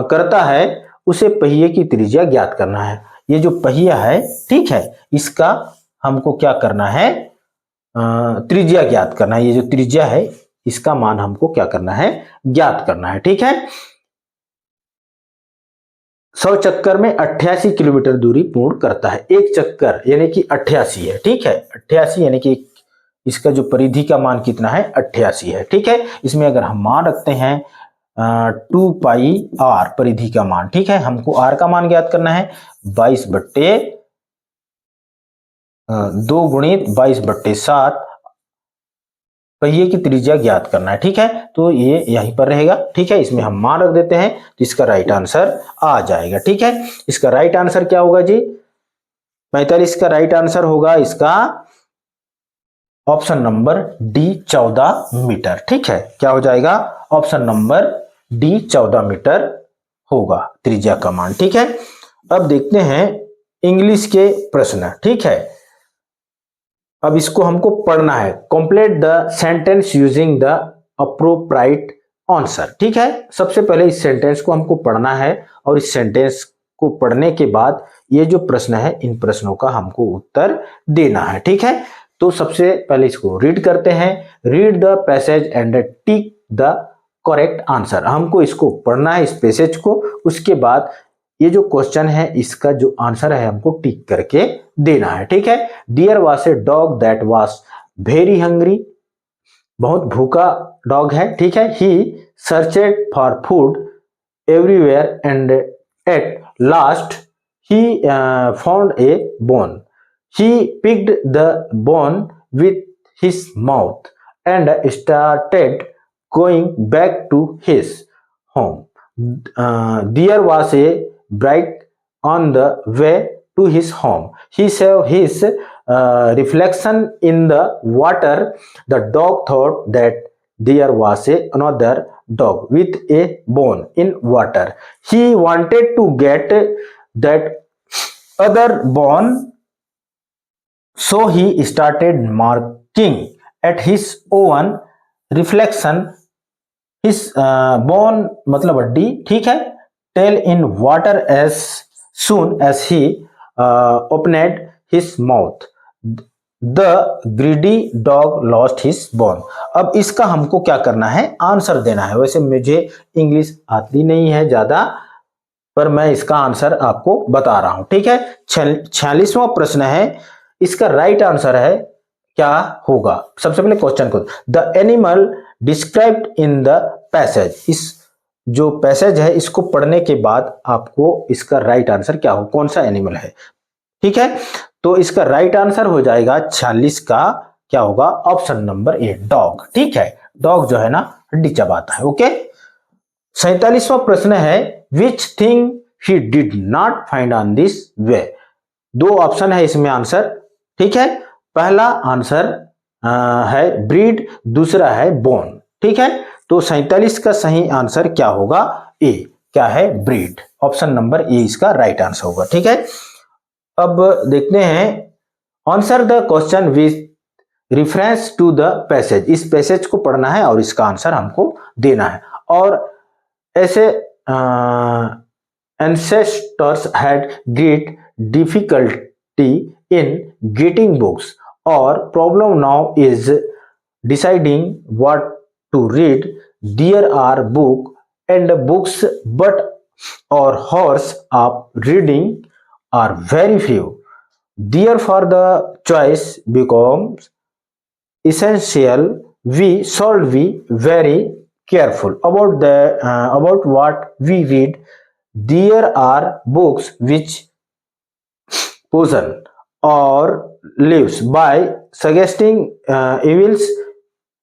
करता है, उसे पहिए की त्रिज्या ज्ञात करना है। ये जो पहिया है, ठीक है, इसका हमको क्या करना है? त्रिज्या ज्ञात करना है। ये जो त्रिज्या है, इसका मान हमको क्या करना है? ज्ञात करना है। ठीक है, 100 चक्कर में 88 किलोमीटर दूरी पूर्ण करता है। एक चक्कर यानी कि 88 है। ठीक है, 88 यानी कि इसका जो परिधि का मान कितना है? 88 है। ठीक है, इसमें अगर हम मान रखते हैं 2 पाई आर परिधि का मान। ठीक है, हमको आर का मान ज्ञात करना है 2 गुणित 22/7 पहिए की त्रिज्या ज्ञात करना है। ठीक है, तो ये यहीं पर रहेगा। ठीक है, इसमें हम मान रख देते हैं तो इसका राइट आंसर आ जाएगा। ठीक है, इसका राइट आंसर क्या होगा जी? 45 का राइट आंसर होगा इसका ऑप्शन नंबर डी 14 मीटर। ठीक है, क्या हो जाएगा? ऑप्शन नंबर डी 14 मीटर होगा त्रिज्या का मान। ठीक है, अब देखते हैं इंग्लिश के प्रश्न। ठीक है, अब इसको हमको पढ़ना है। Complete the sentence using the appropriate answer. ठीक है, सबसे पहले इस सेंटेंस को हमको पढ़ना है और इस सेंटेंस को पढ़ने के बाद ये जो प्रश्न है, इन प्रश्नों का हमको उत्तर देना है। ठीक है, तो सबसे पहले इसको रीड करते हैं। Read the passage and tick the correct answer. हमको इसको पढ़ना है, इस पैसेज को, उसके बाद ये जो क्वेश्चन है इसका जो आंसर है हमको टिक करके देना है। ठीक है, there was a dog that was very hungry. बहुत भूखा डॉग है। ठीक है, he searched for food everywhere and at last he found a bone. He picked the bone with his mouth and started going back to his home. There was a bright on the way to his home. He saw his reflection in the water. The dog thought that there was another dog with a bone in water. He wanted to get that other bone. So he started marking at his own reflection his bone मतलब हड्डी। ठीक है, tail in water as soon as he opened his mouth. The greedy dog lost his bone. अब इसका हमको क्या करना है? आंसर देना है। वैसे मुझे इंग्लिश आती नहीं है ज्यादा, पर मैं इसका आंसर आपको बता रहा हूं। ठीक है, 46वां प्रश्न है। इसका राइट आंसर है क्या होगा? सबसे पहले क्वेश्चन को, the animal described in the passage. इस जो पैसेज है इसको पढ़ने के बाद आपको इसका राइट आंसर क्या हो, कौन सा एनिमल है? ठीक है, तो इसका राइट आंसर हो जाएगा 46 का क्या होगा, ऑप्शन नंबर ए, डॉग। ठीक है, डॉग जो है ना हड्डी चबाता है। ओके, 47वां प्रश्न है, which thing he did not find on this way. दो ऑप्शन है इसमें आंसर। ठीक है, पहला आंसर है ब्रीड, दूसरा है बोन। ठीक है, तो 47 का सही आंसर क्या होगा, ए, क्या है, ब्रीड। ऑप्शन नंबर ए इसका राइट आंसर होगा। ठीक है, अब देखते हैं, answer the question with reference to the passage. इस पैसेज को पढ़ना है और इसका आंसर हमको देना है। और ऐसे ancestors had great difficulty in getting books, or problem now is deciding what to read. There are book and books, but our horse of reading are very few. Therefore the choice becomes essential. We should be very careful about what we read. There are books which poison or lives by suggesting evils.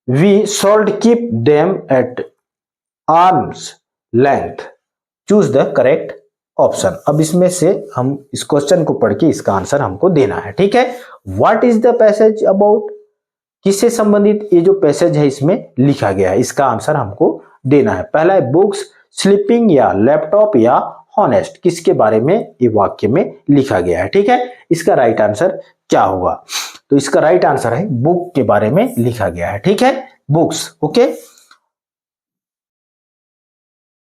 We should keep them at arm's length. Choose the correct option. अब इसमें से हम इस क्वेश्चन को पढ़ के इसका आंसर हमको देना है। ठीक है, what is the passage about, किससे संबंधित ये जो पैसेज है इसमें लिखा गया है, इसका आंसर हमको देना है। पहला है बुक्स, स्लीपिंग या लैपटॉप या हॉनेस्ट, किसके बारे में ये वाक्य में लिखा गया है। ठीक है, इसका राइट आंसर क्या होगा, तो इसका राइट आंसर है बुक के बारे में लिखा गया है। ठीक है, बुक्स। ओके,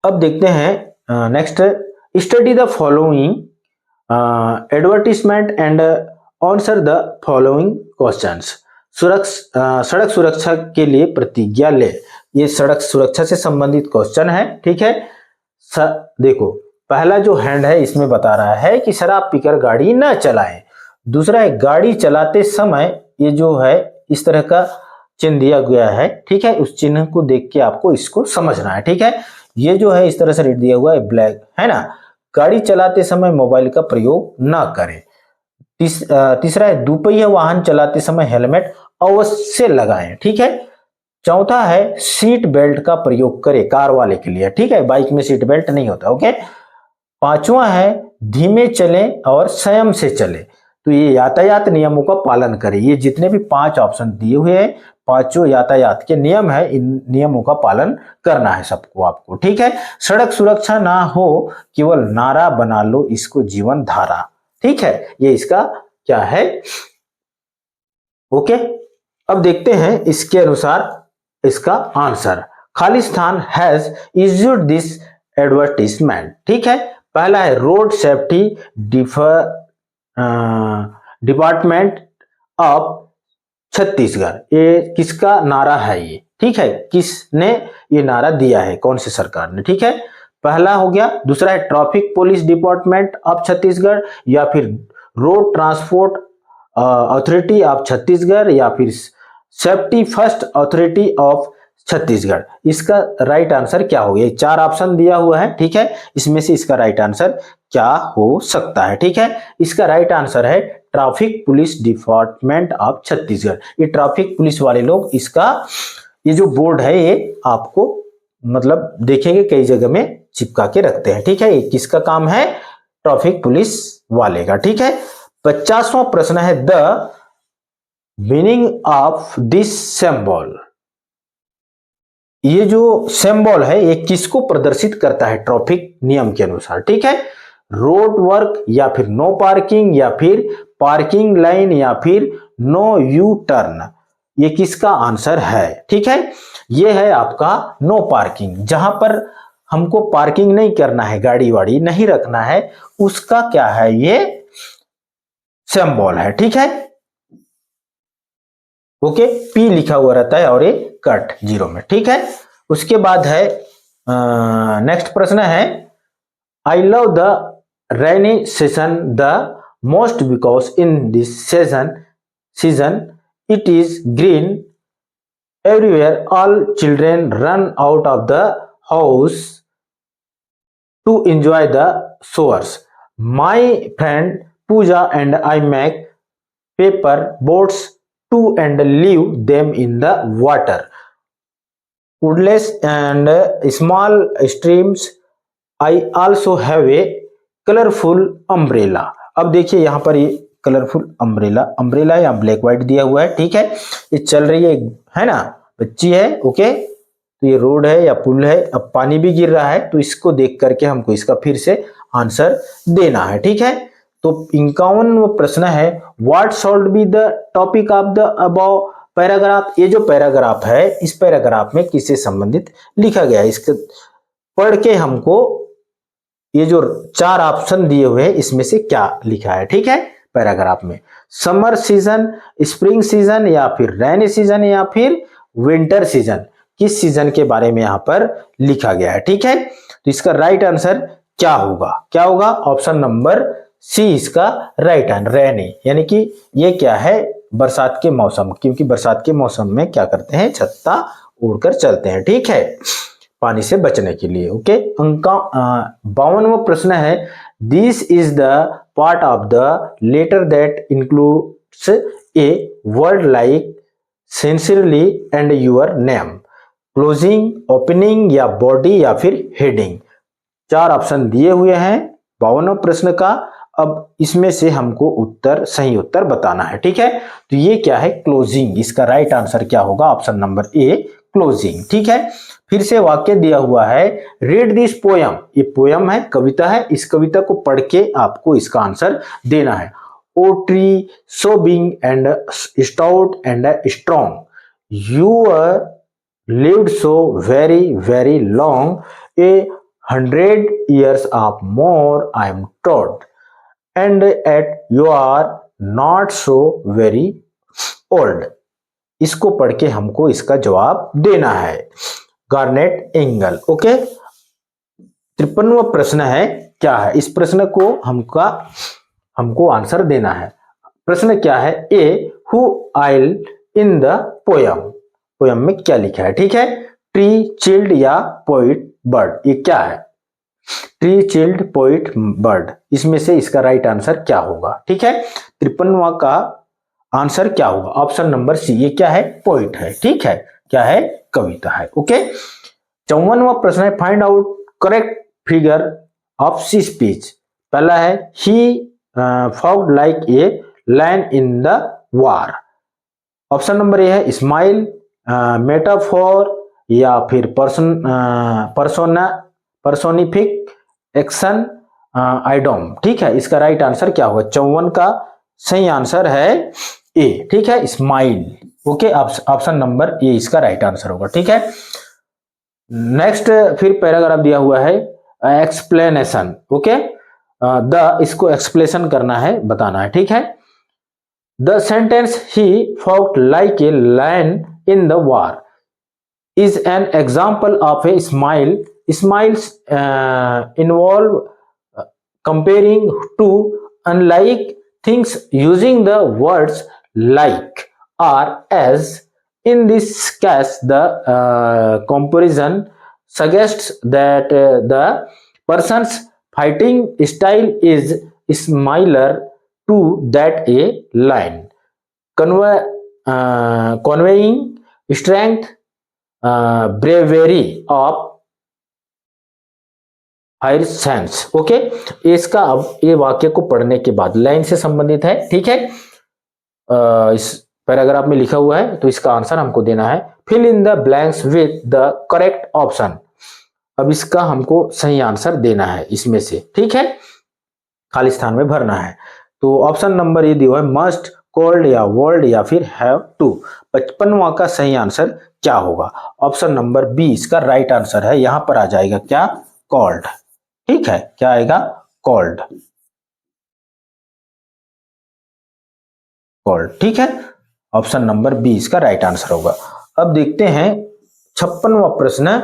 अब देखते हैं next, study the following advertisement and answer the following questions. सड़क सुरक्षा के लिए प्रतिज्ञा ले, ये सड़क सुरक्षा से संबंधित क्वेश्चन है। ठीक है, देखो पहला जो हैंड है इसमें बता रहा है कि शराब पीकर गाड़ी न चलाएं। दूसरा है गाड़ी चलाते समय, ये जो है इस तरह का चिन्ह दिया गया है। ठीक है, उस चिन्ह को देख के आपको इसको समझना है। ठीक है, ये जो है इस तरह से रेड दिया हुआ है ब्लैक, है ना। गाड़ी चलाते समय मोबाइल का प्रयोग ना करें। तीसरा है दुपहिया वाहन चलाते समय हेलमेट अवश्य लगाएं। ठीक है, चौथा है सीट बेल्ट का प्रयोग करें कार वाले के लिए। ठीक है, बाइक में सीट बेल्ट नहीं होता। ओके, पांचवा है धीमे चलें और संयम से चलें, तो ये यातायात नियमों का पालन करें। ये जितने भी 5 ऑप्शन दिए हुए हैं, पांचों यातायात के नियम है, इन नियमों का पालन करना है सबको आपको। ठीक है, सड़क सुरक्षा ना हो केवल नारा बना लो इसको जीवन धारा। ठीक है, ये इसका क्या है। ओके, अब देखते हैं इसके अनुसार इसका answer. Khalistan has issued this advertisement. ठीक है, पहला है road safety department of Chhattisgarh, ये किसका नारा है ये। ठीक है, किसने ये नारा दिया है, कौन सी सरकार ने। ठीक है, पहला हो गया। दूसरा है traffic police department of Chhattisgarh, या फिर road transport authority of Chhattisgarh, या फिर safety first authority of Chhattisgarh. इसका राइट आंसर क्या हो गया, 4 ऑप्शन दिया हुआ है। ठीक है, इसमें से इसका राइट आंसर क्या हो सकता है। ठीक है, इसका राइट आंसर है traffic police department of Chhattisgarh. ये ट्रैफिक पुलिस वाले लोग, इसका ये जो बोर्ड है ये आपको मतलब देखेंगे कई जगह में चिपका के रखते हैं। ठीक है, ये किसका काम है, ट्रैफिक पुलिस वाले का। ठीक है, 50वां प्रश्न है the meaning of this symbol. ये जो सिंबल है ये किसको प्रदर्शित करता है ट्रैफिक नियम के अनुसार। ठीक है, रोड वर्क, या फिर नो पार्किंग, या फिर पार्किंग लाइन, या फिर नो यू टर्न, ये किसका आंसर है। ठीक है, ये है आपका नो पार्किंग, जहां पर हमको पार्किंग नहीं करना है, गाड़ी वाड़ी नहीं रखना है, उसका क्या है, ये सिंबल है। ठीक है, ओके, पी लिखा हुआ रहता है और ये कट 0 में। ठीक है, उसके बाद है नेक्स्ट प्रश्न है, I love the rainy season the most because in this season it is green everywhere, all children run out of the house to enjoy the showers, my friend Pooja and I make paper boats to and leave them in the water. woodless and small streams I also have a colourful umbrella. अब देखिए यहाँ पर ये कलरफुल अम्ब्रेला या ब्लैक व्हाइट दिया हुआ है, ठीक है। ये चल रही है ना, बच्ची है, ओके। तो ये रोड है या पुल है, अब पानी भी गिर रहा है, तो इसको देख करके हमको इसका फिर से आंसर देना है, ठीक है। तो 51वां प्रश्न है what should be the topic of the above paragraph. ये जो पैराग्राफ है, इस पैराग्राफ में किससे संबंधित लिखा गया है, इसके पढ़ के हमको ये जो 4 ऑप्शन दिए हुए हैं इसमें से क्या लिखा है, ठीक है। पैराग्राफ में समर सीजन, स्प्रिंग सीजन या फिर रेनी सीजन या फिर विंटर सीजन, किस सीजन के बारे में यहाँ पर लिखा गया है, ठीक है। तो इसका राइट आंसर क्या होगा ऑप्शन नंबर सी इसका राइट आंसर, रेनी, यानी कि ये क्या है, बरसात के मौसम, क्योंकि बरसात के मौसम में क्या करते हैं, छत्ता ओढ़कर चलते हैं, ठीक है, पानी से बचने के लिए, ओके। 52वां प्रश्न है this is the part of the letter that includes a word like sincerely and your name, closing, opening या बॉडी या फिर हेडिंग। 4 ऑप्शन दिए हुए हैं 52वें प्रश्न का। अब इसमें से हमको सही उत्तर बताना है, ठीक है। तो ये क्या है, क्लोजिंग। इसका राइट आंसर क्या होगा, ऑप्शन नंबर ए क्लोजिंग, ठीक है। फिर से वाक्य दिया हुआ है रीड दिस पोयम, ये पोयम है, कविता है, इस कविता को पढ़ के आपको इसका आंसर देना है। O tree so big and stout and strong, you lived so very long, 100 years of more I am told, and yet you are not so very old। इसको पढ़ के हमको इसका जवाब देना है, गार्नेट एंगल, ओके। 53वां प्रश्न है, क्या है इस प्रश्न को हमको आंसर देना है। प्रश्न क्या है, a who I'll in the poem, poem में क्या लिखा है, ठीक है। ट्री, चिल्ड या पोइट, बर्ड, ये क्या है, ट्री, चिल्ड, पोइट, बर्ड, इसमें से इसका राइट आंसर क्या होगा, ठीक है। 53वां का आंसर क्या होगा, ऑप्शन नंबर सी, ये क्या है, पोइट है, ठीक है, क्या है, कविता है, ओके। 54वां प्रश्न है find out correct figure of सी स्पीच। पहला है he fought like a lion in the war, option number A है स्माइल, मेटाफोर या फिर पर्सोनिफिक एक्शन, आइडोम, ठीक है। इसका राइट आंसर क्या होगा, 54 का सही आंसर है ए, ठीक है, स्माइल, ओके। ऑप्शन नंबर ए इसका राइट आंसर होगा, ठीक है। नेक्स्ट फिर पैराग्राफ दिया हुआ है एक्सप्लेनेशन, ओके। इसको एक्सप्लेनेशन करना है, बताना है, ठीक है। The sentence he fought like a lion in the war is an example of a smile. Smiles involve comparing to unlike things using the words like or as. In this case, the comparison suggests that the person's fighting style is similar to that a lion, conveying strength, bravery of higher sense, okay. इसका अब ये वाक्य को पढ़ने के बाद लाइन से संबंधित है, ठीक है, इस पैराग्राफ में लिखा हुआ है, तो इसका आंसर हमको देना है fill in the blanks with the correct option. अब इसका हमको सही आंसर देना है इसमें से, ठीक है, खाली स्थान में भरना है। तो ऑप्शन नंबर ये दिया है मस्ट, कोल्ड या वर्ल्ड या फिर हैव टू। 55वां का सही आंसर क्या होगा, ऑप्शन नंबर बी इसका राइट आंसर है। यहां पर आ जाएगा क्या, कॉल्ड, ठीक है, क्या आएगा, कॉल्ड, कॉल्ड, ठीक है, ऑप्शन नंबर बी इसका राइट आंसर होगा। अब देखते हैं 56वां प्रश्न,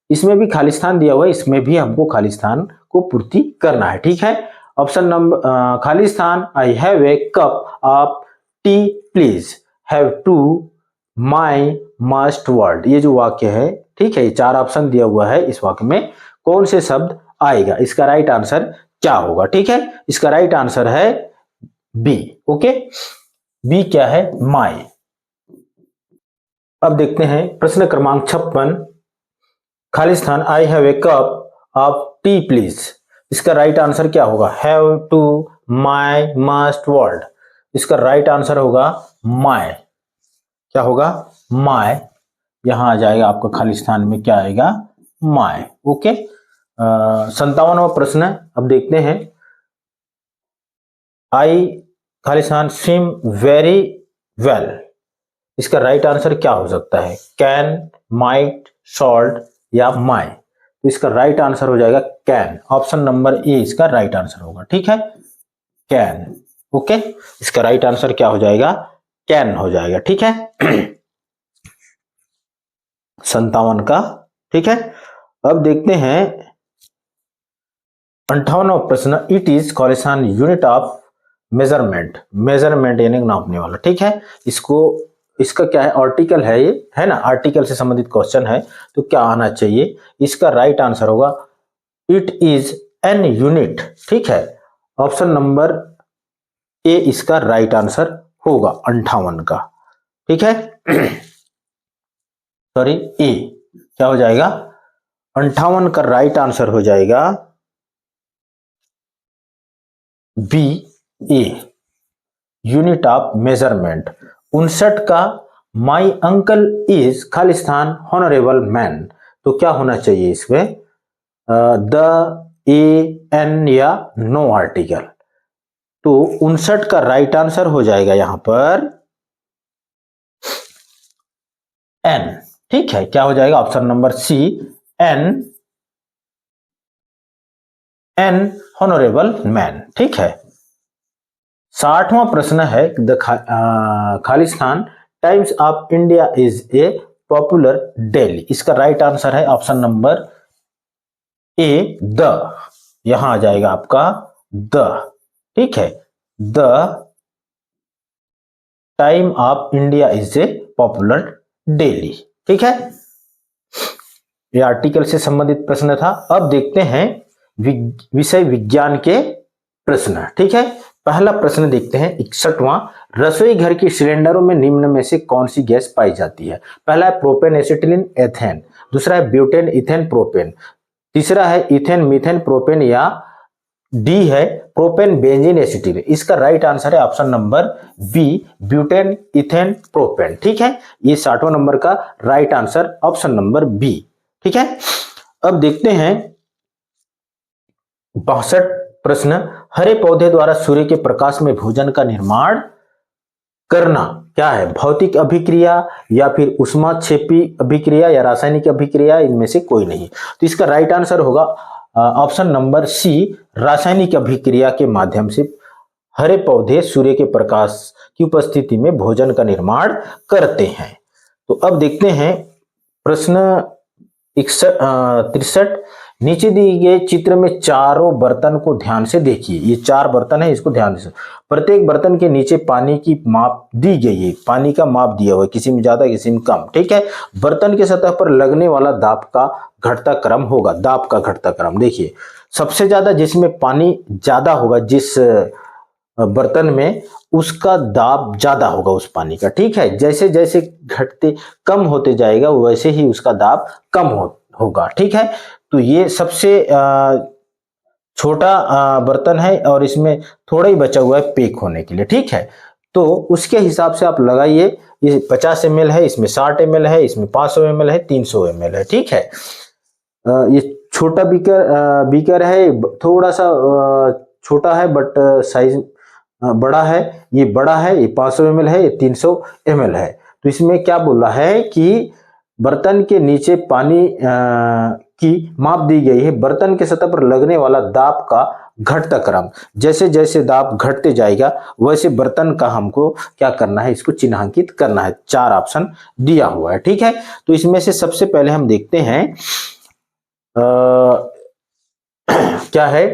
इसमें भी खाली स्थान दिया हुआ है, इसमें भी हमको खाली स्थान को पूर्ति करना है, ठीक है। ऑप्शन नंबर खाली स्थान, I have a cup of tea please, have to, my, must, word, ये जो वाक्य है, ठीक है, ये 4 ऑप्शन दिया हुआ है, इस वाक्य में कौन से शब्द आएगा, इसका राइट आंसर क्या होगा? ठीक है, इसका राइट आंसर है बी। ओके, बी क्या है? माई। अब देखते हैं प्रश्न क्रमांक 56, खालिस्तान, I have a cup of tea please. इसका राइट आंसर क्या होगा? Have, to, my, must, world. इसका राइट आंसर होगा माई। क्या होगा? माई। यहां आ जाएगा आपका खालिस्तान में क्या आएगा? माई। ओके, 57वां प्रश्न अब देखते हैं, आई खालिस्तान स्विम वेरी वेल। इसका राइट आंसर क्या हो सकता है? कैन, माइट, शॉल्ट या माई। तो इसका राइट आंसर हो जाएगा कैन। ऑप्शन नंबर ए इसका राइट आंसर होगा। ठीक है, कैन। ओके, इसका राइट आंसर क्या हो जाएगा? कैन हो जाएगा। ठीक है, 57 का। ठीक है, अब देखते हैं 58वां प्रश्न, it is Khalistan unit of measurement. Measurement यानी नापने वाला। ठीक है, इसका क्या है? आर्टिकल है ये, है ना, आर्टिकल से संबंधित क्वेश्चन है, तो क्या आना चाहिए? इसका राइट आंसर होगा इट इज एन यूनिट। ठीक है, ऑप्शन नंबर ए इसका राइट आंसर होगा 58 का। ठीक है, सॉरी, ए क्या हो जाएगा? 58 का राइट आंसर हो जाएगा B, A, unit of measurement. 59 का माई अंकल इज खालिस्तान हॉनरेबल मैन। तो क्या होना चाहिए इसमें? द, ए, एन या नो आर्टिकल। तो 59 का राइट आंसर हो जाएगा यहां पर एन। ठीक है, क्या हो जाएगा? Option number C, an, an honourable man. ठीक है, 60वां प्रश्न है, द खालिस्तान Times of India is a popular daily. इसका राइट आंसर है ऑप्शन नंबर ए, द। यहां आ जाएगा आपका द। ठीक है, the time of India is a popular daily. ठीक है, यह आर्टिकल से संबंधित प्रश्न था। अब देखते हैं विषय विज्ञान के प्रश्न। ठीक है, पहला प्रश्न देखते हैं 61वां, रसोई घर के सिलेंडरों में निम्न में से कौन सी गैस पाई जाती है? पहला है प्रोपेन, एसिटिलीन, एथेन। दूसरा है ब्यूटेन, इथेन, प्रोपेन। तीसरा है इथेन, मीथेन, प्रोपेन या डी है प्रोपेन, बेंजीन, एसिटिलीन। इसका राइट आंसर है option number B, butane, ethane, propane. ठीक है, ये 60वां नंबर का right answer option number B. ठीक है, अब देखते हैं 62 प्रश्न, हरे पौधे द्वारा सूर्य के प्रकाश में भोजन का निर्माण करना क्या है? भौतिक अभिक्रिया या फिर ऊष्माक्षेपी अभिक्रिया या रासायनिक अभिक्रिया, इनमें से कोई नहीं। तो इसका राइट आंसर होगा ऑप्शन नंबर सी, रासायनिक अभिक्रिया के माध्यम से हरे पौधे सूर्य के प्रकाश की उपस्थिति में भोजन का निर्माण करते हैं। तो अब देखते हैं प्रश्न 63, नीचे दिए गए चित्र में चारों बर्तन को ध्यान से देखिए। ये 4 बर्तन है, इसको ध्यान से। प्रत्येक बर्तन के नीचे पानी की माप दी गई है, पानी का माप दिया हुआ है, किसी में ज्यादा किसी में कम। ठीक है, बर्तन के सतह पर लगने वाला दाब का घटता क्रम होगा। दाब का घटता क्रम देखिए, सबसे ज्यादा जिसमें पानी ज्यादा होगा, जिस बर्तन में, उसका दाब ज्यादा होगा उस पानी का। ठीक है, जैसे जैसे घटते कम होते जाएगा वैसे ही उसका दाब कम होगा। ठीक है, तो ये सबसे छोटा बर्तन है और इसमें थोड़ा ही बचा हुआ है पैक होने के लिए। ठीक है, तो उसके हिसाब से आप लगाइए। ये 50 ml है, इसमें 60 ml है, इसमें 500 ml है, 300 ml है। ठीक है, ये छोटा बीकर है, थोड़ा सा छोटा है बट साइज बड़ा है। ये बड़ा है, ये 500 ml है, ये 300 ml है। तो इसमें क्या बोला है कि बर्तन के नीचे पानी की माप दी गई है, बर्तन के सतह पर लगने वाला दाब का घटता क्रम। जैसे जैसे दाब घटते जाएगा वैसे बर्तन का हमको क्या करना है, इसको चिन्हांकित करना है। 4 ऑप्शन दिया हुआ है। ठीक है, तो इसमें से सबसे पहले हम देखते हैं क्या है,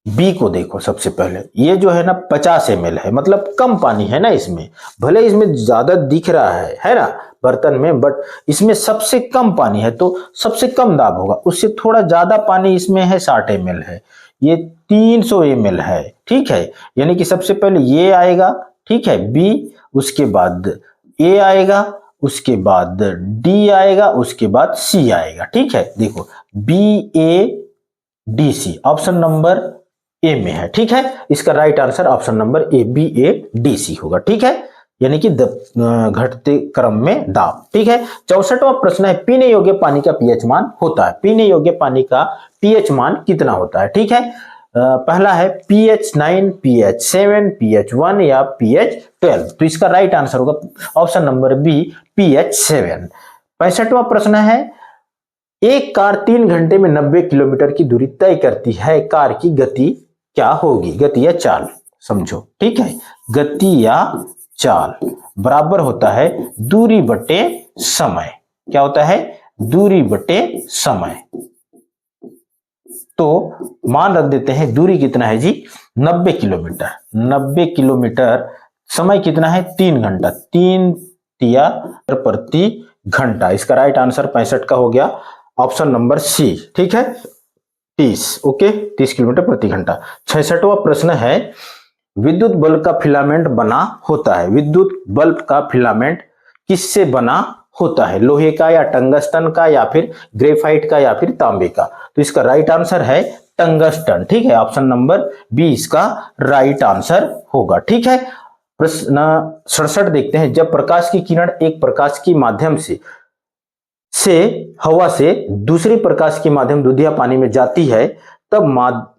बी को देखो। सबसे पहले ये जो है ना 50 ml है, मतलब कम पानी है ना इसमें, भले इसमें ज्यादा दिख रहा है ना बर्तन में, बट इसमें सबसे कम पानी है तो सबसे कम दाब होगा। उससे थोड़ा ज्यादा पानी इसमें है, 60 ml है। ये 300 ml है, ठीक है। यानी कि सबसे पहले ये आएगा, ठीक है, बी, उसके बाद ए आएगा, उसके बाद डी आएगा, उसके बाद सी आएगा, ठीक है। देखो B A D C option number A में है, ठीक है। इसका right answer option number A, B A D C होगा, ठीक है। यानी कि घटते क्रम में दाब, ठीक है। 64वां प्रश्न है, पीने योग्य पानी का पीएच मान होता है। पीने योग्य पानी का पीएच मान कितना होता है, ठीक है। पहला है pH 9, pH 7, pH 1 या pH 12। तो इसका राइट आंसर होगा ऑप्शन नंबर बी, pH 7। 65वां प्रश्न है, एक कार 3 घंटे में 90 किलोमीटर की दूरी तय करती है, कार की गति क्या होगी? गति या चाल समझो, ठीक है। गति या चाल बराबर होता है दूरी बटे समय। क्या होता है? दूरी बटे समय। तो मान रख देते हैं, दूरी कितना है जी? 90 किलोमीटर। 90 किलोमीटर, समय कितना है? 3 घंटा। 3 तिया प्रति घंटा। इसका राइट आंसर 65 का हो गया ऑप्शन नंबर सी, ठीक है, 30। ओके, 30 किलोमीटर प्रति घंटा। 66वां प्रश्न है, विद्युत बल्ब का फिलामेंट बना होता है। विद्युत बल्ब का फिलामेंट किससे बना होता है? लोहे का या टंगस्टन का या फिर ग्रेफाइट का या फिर तांबे का? तो इसका राइट आंसर है टंगस्टन, ठीक है। ऑप्शन नंबर बी इसका राइट आंसर होगा, ठीक है। प्रश्न 67 देखते हैं, जब प्रकाश की किरण एक प्रकाश की माध्यम से हवा से दूसरी प्रकाश के माध्यम दूधिया पानी में जाती है, तब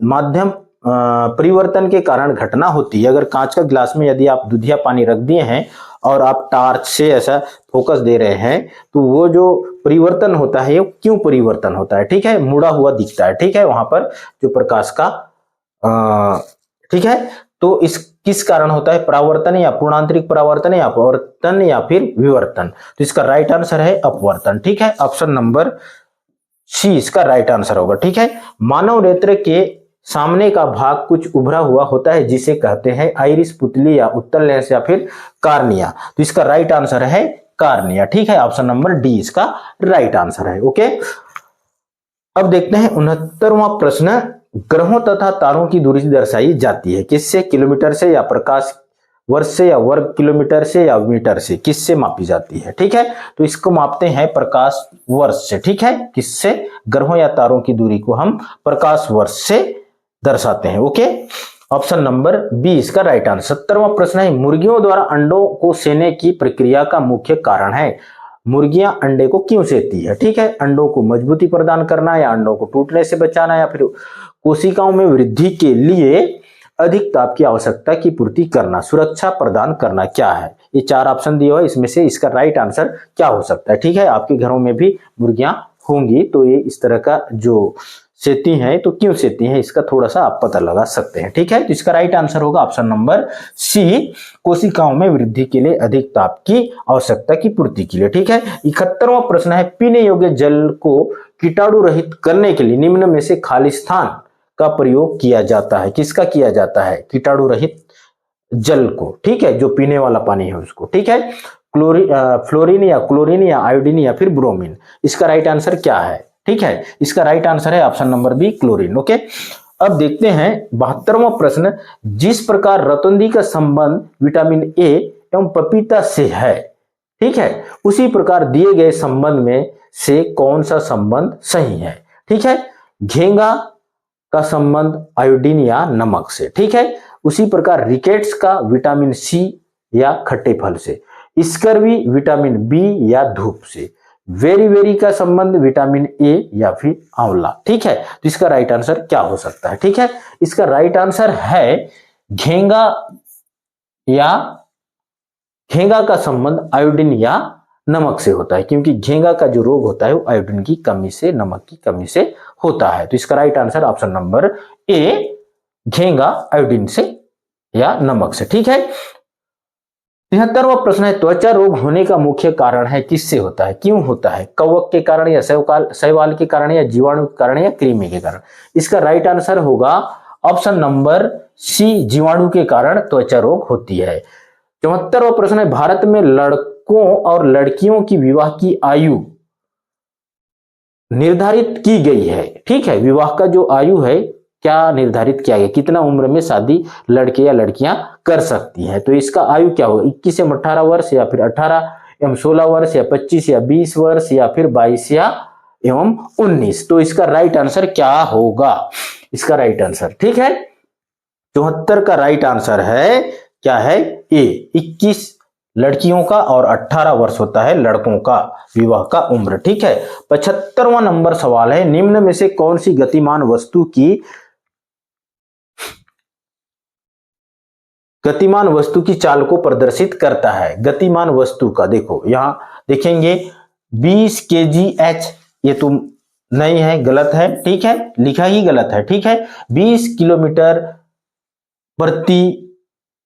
माध्यम परिवर्तन के कारण घटना होती है। अगर कांच का गिलास में यदि आप दूधिया पानी रख दिए हैं और आप टार्च से ऐसा फोकस दे रहे हैं, तो वो जो परिवर्तन होता है, वो क्यों परिवर्तन होता है? ठीक है, मुड़ा हुआ दिखता है, ठीक है, वहां पर जो प्रकाश का ठीक है। तो इस किस कारण होता है? परावर्तन या पूर्णांतरिक परावर्तन या अपवर्तन या फिर विवर्तन? तो इसका राइट आंसर है अपवर्तन, ठीक है। ऑप्शन नंबर सी इसका राइट आंसर होगा, ठीक है। मानव नेत्र के सामने का भाग कुछ उभरा हुआ होता है, जिसे कहते हैं आइरिस, पुतली या उत्तल लेंस या फिर कार्निया। तो इसका राइट आंसर है कार्निया, ठीक है। ऑप्शन नंबर डी इसका राइट आंसर है। ओके, अब देखते हैं 69वां प्रश्न, ग्रहों तथा तारों की दूरी दर्शाई जाती है किससे? किलोमीटर से या प्रकाश वर्ष से या वर्ग किलोमीटर से या मीटर से? किससे मापी जाती है? ठीक है, तो इसको मापते हैं प्रकाश वर्ष से, ठीक है। किससे? ग्रहों या तारों की दूरी को हम प्रकाश वर्ष से दर्शाते हैं। ओके, ऑप्शन नंबर बी इसका राइट आंसर। 70वां प्रश्न है, मुर्गियों द्वारा अंडों को सेने की प्रक्रिया का मुख्य कारण है। मुर्गियां अंडे को क्यों सेती है? ठीक है, अंडों को मजबूती प्रदान करना या अंडों को टूटने से बचाना या फिर कोशिकाओं में वृद्धि के लिए अधिक ताप की आवश्यकता की पूर्ति करना, सुरक्षा प्रदान करना, क्या है? ये 4 ऑप्शन दिए हुए, इसमें से इसका राइट आंसर क्या हो सकता है? ठीक है, आपके घरों में भी मुर्गियां होंगी, तो ये इस तरह का जो सेती हैं, तो क्यों सेती हैं इसका थोड़ा सा आप पता लगा सकते हैं। ठीक है, तो इसका राइट आंसर होगा ऑप्शन नंबर सी, कोशिकाओं में वृद्धि के लिए अधिक ताप की आवश्यकता की पूर्ति के लिए। ठीक है, 71वां प्रश्न है, पीने योग्य जल को कीटाणु रहित करने के लिए निम्न में से खालिस्तान का प्रयोग किया जाता है। किसका किया जाता है? कीटाणु रहित जल को, ठीक है, जो पीने वाला पानी है उसको। ठीक है, फ्लोरीन या क्लोरीन या आयोडीन या फिर ब्रोमीन? इसका राइट आंसर क्या है? ठीक है, इसका राइट आंसर है option number B, chlorine. Okay, अब देखते हैं 72वां प्रश्न, जिस प्रकार रतौंधी का संबंध विटामिन ए एवं पपीता से है, ठीक है, उसी प्रकार दिए गए संबंध में से कौन सा संबंध सही है? ठीक है, घेंगा का संबंध आयोडीन या नमक से, ठीक है, उसी प्रकार रिकेट्स का विटामिन सी या खट्टे फल से, स्कर्वी विटामिन बी या धूप से, वेरी वेरी का संबंध विटामिन ए या फिर आंवला। ठीक है, तो इसका राइट आंसर क्या हो सकता है? ठीक है, इसका राइट आंसर है घेंगा का संबंध आयोडीन या नमक से होता है, क्योंकि घेंगा का जो रोग होता है वो आयोडीन की कमी से, नमक की कमी से होता है। तो इसका right answer option number A, घेंगा आयोडीन से या नमक से। ठीक है, 73वां प्रश्न है, त्वचा रोग होने का मुख्य कारण है किससे होता है? क्यों होता है? कवक के कारण या शैवाल के कारण या जीवाणु के कारण या कृमि के कारण? इसका राइट आंसर होगा ऑप्शन नंबर सी, जीवाणु के कारण त्वचा रोग होती है। 74वां प्रश्न है, भारत में लड़कों और लड़कियों की विवाह की आयु निर्धारित की गई है। ठीक है, विवाह का जो आयु है क्या निर्धारित किया गया, कितना उम्र में शादी लड़के या लड़कियां कर सकती हैं। तो इसका आयु क्या होगा, 21 एवं 18 वर्ष या फिर 18 एवं 16 वर्ष या 25 या 20 वर्ष या फिर 22 या एवं 19। तो इसका राइट आंसर क्या होगा, इसका राइट आंसर, ठीक है, 74 का राइट आंसर है क्या है, ए, 21 लड़कियों का और 18 वर्ष होता है लड़कों का विवाह का उम्र, ठीक है। 75वां नंबर सवाल है, निम्न में से कौन सी गतिमान वस्तु की चाल को प्रदर्शित करता है। गतिमान वस्तु का देखो यहां देखेंगे 20 kgh, ये तो नहीं है, गलत है, ठीक है, लिखा ही गलत है, ठीक है। 20 किलोमीटर प्रति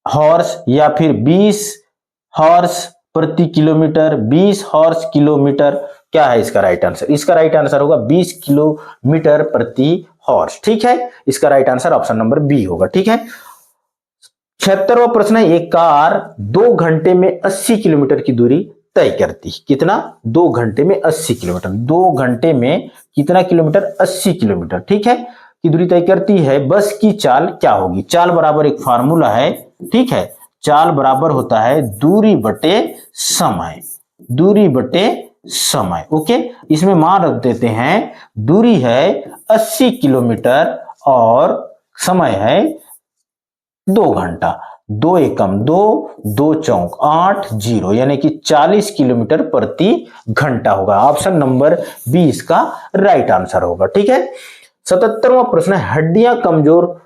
हॉर्स या फिर 20 हॉर्स प्रति किलोमीटर, 20 हॉर्स किलोमीटर, क्या है इसका राइट आंसर, इसका राइट आंसर होगा 20 किलोमीटर प्रति हॉर्स, ठीक है। इसका right answer option number B होगा, ठीक है। 76वां प्रश्न है, एक कार 2 घंटे में 80 किलोमीटर की दूरी तय करती है। कितना, 2 घंटे में 80 किलोमीटर, 2 घंटे में कितना किलोमीटर, 80 किलोमीटर, ठीक है, की दूरी तय करती है। बस की चाल क्या होगी, चाल बराबर एक फार्मूला है, ठीक है, चाल बराबर होता है दूरी बटे समय, दूरी बटे समय, ओके। इसमें मान रख देते हैं, दूरी है 80 किलोमीटर और समय है 2 घंटा, 2 एकम 2, 2 चौक 8, 0, यानी कि 40 किलोमीटर प्रति घंटा होगा। ऑप्शन नंबर 20 का राइट आंसर होगा, ठीक है। 77वां प्रश्न है, हड्डियां कमजोर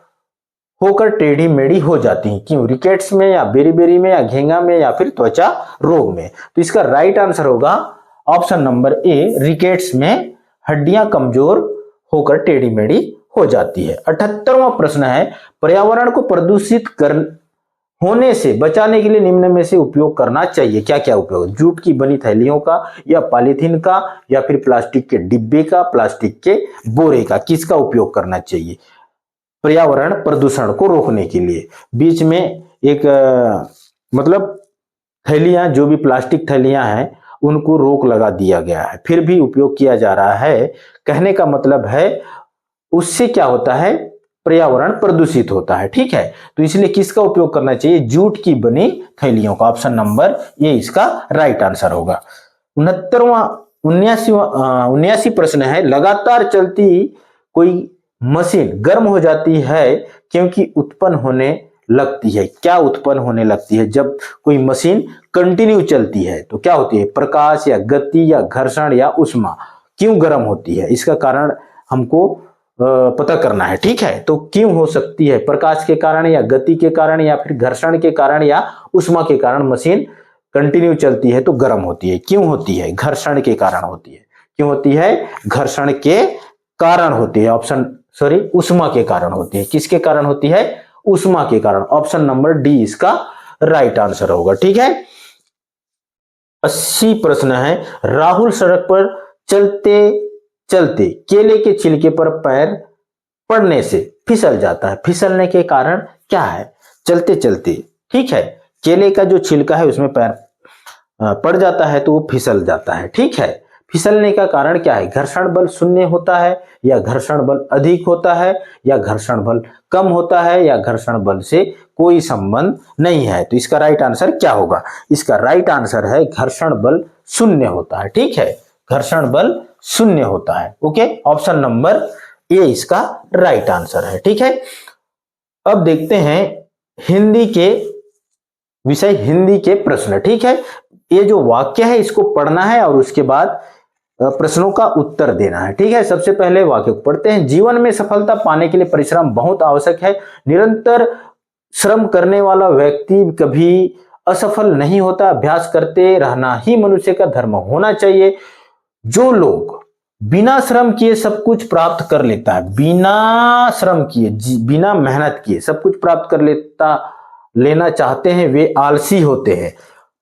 होकर टेढ़ी मेढ़ी हो जाती हैं, क्यों, रिकेट्स में या बेरीबेरी में या घेंगा में या फिर त्वचा रोग में। तो इसका राइट आंसर होगा ऑप्शन नंबर ए, रिकेट्स में हड्डियां कमजोर होकर टेढ़ी मेढ़ी हो जाती है। 78वां प्रश्न है, पर्यावरण को प्रदूषित होने से बचाने के लिए निम्न में से उपयोग करना चाहिए, क्या क्या उपयोग, जूट की बनी थैलियों का या पॉलीथीन का या फिर प्लास्टिक के डिब्बे का, प्लास्टिक के बोरे का, किसका उपयोग करना चाहिए पर्यावरण प्रदूषण को रोकने के लिए। बीच में एक मतलब थैलियां, जो भी प्लास्टिक थैलियां हैं उनको रोक लगा दिया गया है, फिर भी उपयोग किया जा रहा है। कहने का मतलब है उससे क्या होता है, पर्यावरण प्रदूषित होता है, ठीक है। तो इसलिए किसका उपयोग करना चाहिए, जूट की बनी थैलियों का, ऑप्शन नंबर ये इसका राइट आंसर होगा। 79 प्रश्न है, लगातार चलती कोई मशीन गर्म हो जाती है क्योंकि उत्पन्न होने लगती है, क्या उत्पन्न होने लगती है जब कोई मशीन कंटिन्यू चलती है, तो क्या होती है, प्रकाश या गति या घर्षण या उष्मा, क्यों गर्म होती है, इसका कारण हमको पता करना है, ठीक है। तो क्यों हो सकती है, प्रकाश के कारण या गति के कारण या फिर घर्षण के कारण या उष्मा के कारण मशीन कंटिन्यू चलती है तो गर्म होती है, क्यों होती है, घर्षण के कारण होती है, क्यों होती है, घर्षण के कारण होती है, उष्मा के कारण होती है, किसके कारण होती है, उष्मा के कारण, ऑप्शन नंबर डी इसका राइट आंसर होगा, ठीक है। 80 प्रश्न है, राहुल सड़क पर चलते चलते केले के छिलके पर पैर पड़ने से फिसल जाता है, फिसलने के कारण क्या है, चलते चलते, ठीक है, केले का जो छिलका है उसमें पैर पड़ जाता है तो वो फिसल जाता है, ठीक है। फिसलने का कारण क्या है, घर्षण बल शून्य होता है या घर्षण बल अधिक होता है या घर्षण बल कम होता है या घर्षण बल से कोई संबंध नहीं है। तो इसका राइट आंसर क्या होगा, इसका राइट आंसर है घर्षण बल शून्य होता है, ठीक है, घर्षण बल शून्य होता है, ओके, ऑप्शन नंबर ए इसका राइट आंसर है, ठीक है। अब देखते हैं हिंदी के विषय, हिंदी के प्रश्न, ठीक है। ये जो वाक्य है इसको पढ़ना है और उसके बाद प्रश्नों का उत्तर देना है, ठीक है। सबसे पहले वाक्य को पढ़ते हैं, जीवन में सफलता पाने के लिए परिश्रम बहुत आवश्यक है, निरंतर श्रम करने वाला व्यक्ति कभी असफल नहीं होता, अभ्यास करते रहना ही मनुष्य का धर्म होना चाहिए। जो लोग बिना श्रम किए सब कुछ प्राप्त कर लेता है, बिना श्रम किए, बिना मेहनत किए सब कुछ प्राप्त कर लेना चाहते हैं, वे आलसी होते हैं।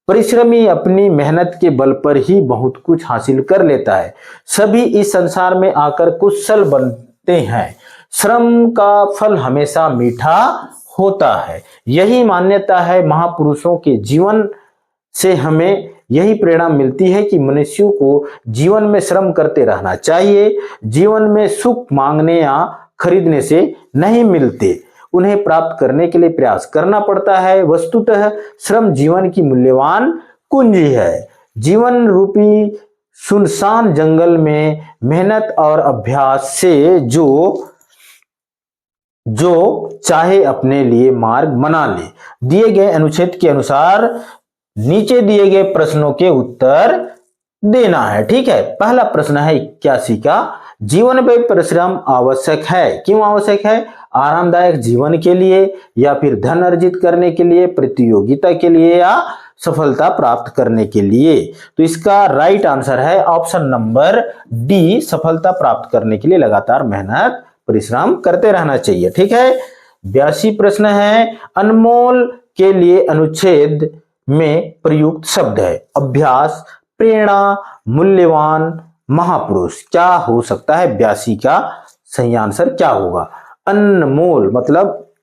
परिश्रमी अपनी मेहनत के बल पर ही बहुत कुछ हासिल कर लेता है। सभी इस संसार में आकर कुशल बनते हैं। श्रम का फल हमेशा मीठा होता है। यही मान्यता है महापुरुषों के जीवन से हमें यही प्रेरणा मिलती है कि मनुष्यों को जीवन में श्रम करते रहना चाहिए। जीवन में सुख मांगने या खरीदने से नहीं मिलते, उन्हें प्राप्त करने के लिए प्रयास करना पड़ता है। वस्तुतः श्रम जीवन की मूल्यवान कुंजी है। जीवन रूपी सुनसान जंगल में मेहनत और अभ्यास से जो चाहे अपने लिए मार्ग बना ले। दिए गए अनुच्छेद के अनुसार नीचे दिए गए प्रश्नों के उत्तर देना है। ठीक है, पहला प्रश्न है 81 का, जीवन में परिश्रम आवश्यक है, क्यों आवश्यक है? आरामदायक जीवन के लिए, या फिर धन अर्जित करने के लिए, प्रतियोगिता के लिए, या सफलता प्राप्त करने के लिए। तो इसका राइट आंसर है ऑप्शन नंबर डी, सफलता प्राप्त करने के लिए लगातार मेहनत परिश्रम करते रहना चाहिए। ठीक है, 82 प्रश्न है, अनमोल के लिए अनुच्छेद में प्रयुक्त शब्द है अभ्यास, प्रेरणा, मूल्यवान, महापुरुष। क्या हो सकता है 82 का सही आंसर क्या होगा? अनमोल मतलब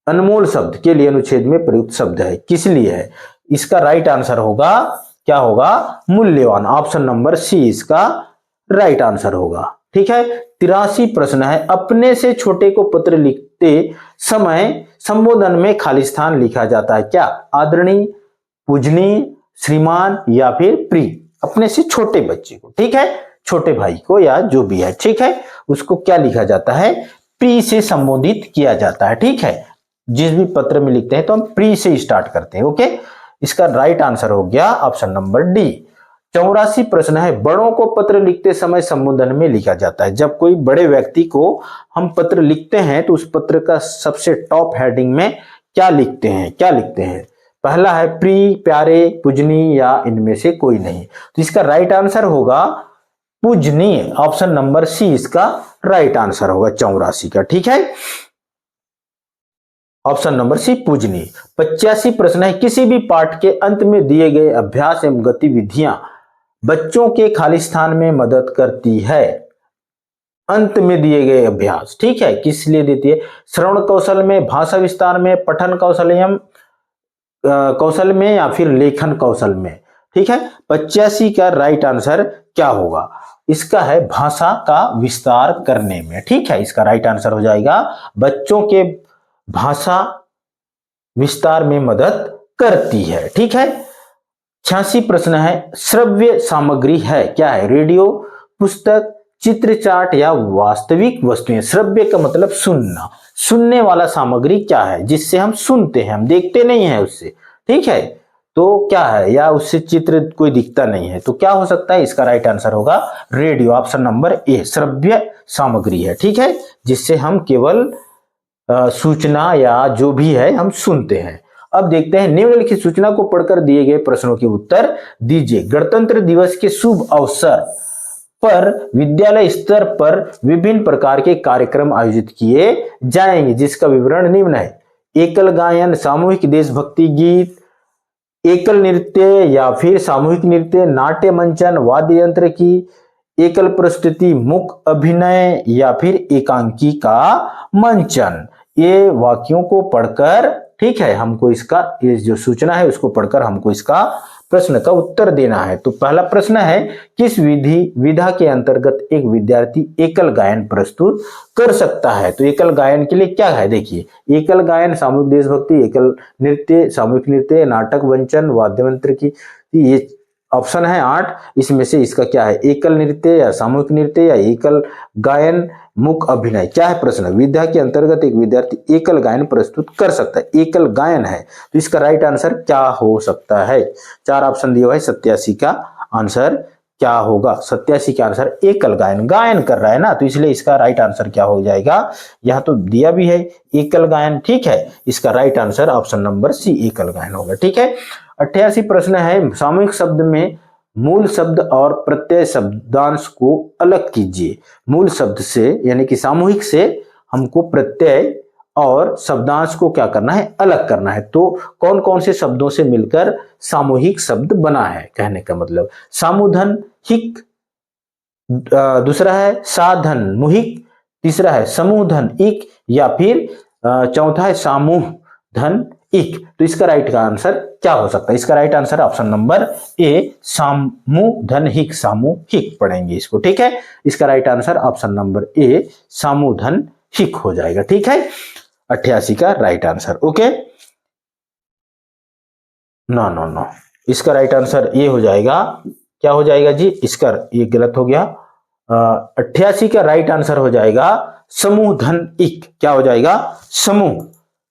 अनमोल शब्द के लिए अनुच्छेद में प्रयुक्त शब्द है, किस लिए है? इसका राइट आंसर होगा, क्या होगा? मूल्यवान। ऑप्शन नंबर सी इसका राइट आंसर होगा। ठीक है, 83 प्रश्न है, अपने से छोटे को पत्र लिखते समय संबोधन में खाली स्थान लिखा जाता है, क्या? आदरणीय, पूजनीय, श्रीमान, या फिर प्रिय। अपने से छोटे बच्चे को, ठीक है, छोटे भाई को या जो भी है, ठीक है, उसको क्या लिखा जाता है? प्रिय से संबोधित किया जाता है। ठीक है, जिस भी पत्र में लिखते हैं तो हम प्रिय से स्टार्ट करते हैं। ओके, इसका राइट आंसर हो गया ऑप्शन नंबर डी। 84 प्रश्न है, बड़ों को पत्र लिखते समय संबोधन में लिखा जाता है। जब कोई बड़े व्यक्ति को हम पत्र लिखते हैं तो उस पत्र का सबसे टॉप हेडिंग में क्या लिखते हैं? क्या लिखते हैं? पहला है प्रिय, प्यारे, पूजनीय, या इनमें से कोई नहीं। तो इसका राइट आंसर होगा पूजनीय। ऑप्शन नंबर सी इसका राइट आंसर होगा 84 का। ठीक है, ऑप्शन नंबर सी पूजनीय। 85 प्रश्न है, किसी भी पाठ के अंत में दिए गए अभ्यास एवं गतिविधियां बच्चों के खाली स्थान में मदद करती है। अंत में दिए गए अभ्यास, ठीक है, किस लिए देती है? श्रवण कौशल में, भाषा विस्तार में, पठन कौशल में, या फिर लेखन कौशल में। ठीक है, 85 का राइट आंसर क्या होगा? इसका है भाषा का विस्तार करने में। ठीक है, इसका राइट आंसर हो जाएगा बच्चों के भाषा विस्तार में मदद करती है। ठीक है, 86 प्रश्न है, श्रव्य सामग्री है, क्या है? रेडियो, पुस्तक, चित्र, चार्ट, या वास्तविक वस्तुएं। श्रव्य का मतलब सुनना, सुनने वाला सामग्री क्या है? जिससे हम सुनते हैं, हम देखते नहीं है उससे। ठीक है, तो क्या है? या उससे चित्र कोई दिखता नहीं है, तो क्या हो सकता है? इसका राइट आंसर होगा रेडियो। ऑप्शन नंबर ए श्रव्य सामग्री है। ठीक है, जिससे हम केवल सूचना या जो भी है हम सुनते हैं। अब देखते हैं, निम्नलिखित सूचना को पढ़कर दिए गए प्रश्नों के उत्तर दीजिए। गणतंत्र दिवस के शुभ अवसर पर विद्यालय स्तर पर विभिन्न प्रकार के कार्यक्रम आयोजित किए जाएंगे, जिसका विवरण निम्न है। एकल गायन, सामूहिक देशभक्ति गीत, एकल नृत्य या फिर सामूहिक नृत्य, नाट्य मंचन, वाद्य यंत्र की एकल प्रस्तुति, मुख अभिनय, या फिर एकांकी का मंचन। ये वाक्यों को पढ़कर, ठीक है, हमको इसका ये जो सूचना है उसको पढ़कर हमको इसका प्रश्न का उत्तर देना है। तो पहला प्रश्न है, किस विधा के अंतर्गत एक विद्यार्थी एकल गायन प्रस्तुत कर सकता है? तो एकल गायन के लिए क्या है? देखिए, एकल गायन, सामूहिक देशभक्ति, एकल नृत्य, सामूहिक नृत्य, नाटक मंचन, वाद्य यंत्र की, ये ऑप्शन है 8। इसमें से इसका क्या है? एकल नृत्य, या सामूहिक नृत्य, या एकल गायन, मुख अभिनय। क्या है प्रश्न? विधा के अंतर्गत एक विद्यार्थी एकल गायन प्रस्तुत कर सकता है, एकल गायन है, तो इसका राइट आंसर क्या हो सकता है? 4 ऑप्शन दिया हुआ है, 87 का आंसर क्या होगा? 87 का आंसर एकल गायन, गायन कर रहा है ना, तो इसलिए इसका राइट आंसर क्या हो जाएगा? यहां तो दिया भी है एकल गायन। ठीक है, इसका right answer option number C एकल गायन होगा। ठीक है, 88 प्रश्न है, सामूहिक शब्द में मूल शब्द और प्रत्यय शब्दांश को अलग कीजिए। मूल शब्द से यानी कि सामूहिक से हमको प्रत्यय और शब्दांश को क्या करना है? अलग करना है। तो कौन कौन से शब्दों से मिलकर सामूहिक शब्द बना है? कहने का मतलब सामूधन हिक, दूसरा है साधन मुहिक, तीसरा है समूहधन इक, या फिर चौथा है समूह धन इक। तो इसका राइट का आंसर क्या हो सकता है? इसका right answer option number A सामूधन सामूहिक पढ़ेंगे इसको, ठीक है। इसका right answer option number A सामूधन हिक हो जाएगा, ठीक है। 88 का right answer. Okay, no no no, इसका राइट आंसर ये हो जाएगा, क्या हो जाएगा जी? इसका ये गलत हो गया। 88 का राइट आंसर हो जाएगा समूह धन इक। क्या हो जाएगा?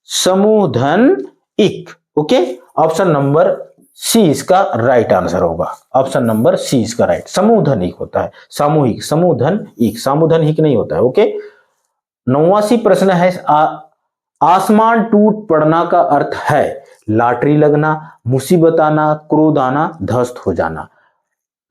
समूह धन इक। ओके, ऑप्शन नंबर सी इसका राइट आंसर होगा। ऑप्शन नंबर सी इसका राइट। समूह धन इक होता है, सामूहिक, समूह धन इक, सामूधन हिक नहीं होता है। ओके, 89वां प्रश्न है, आसमान टूट पड़ना का अर्थ है लॉटरी लगना, मुसीबत आना, क्रोध आना, ध्वस्त हो जाना।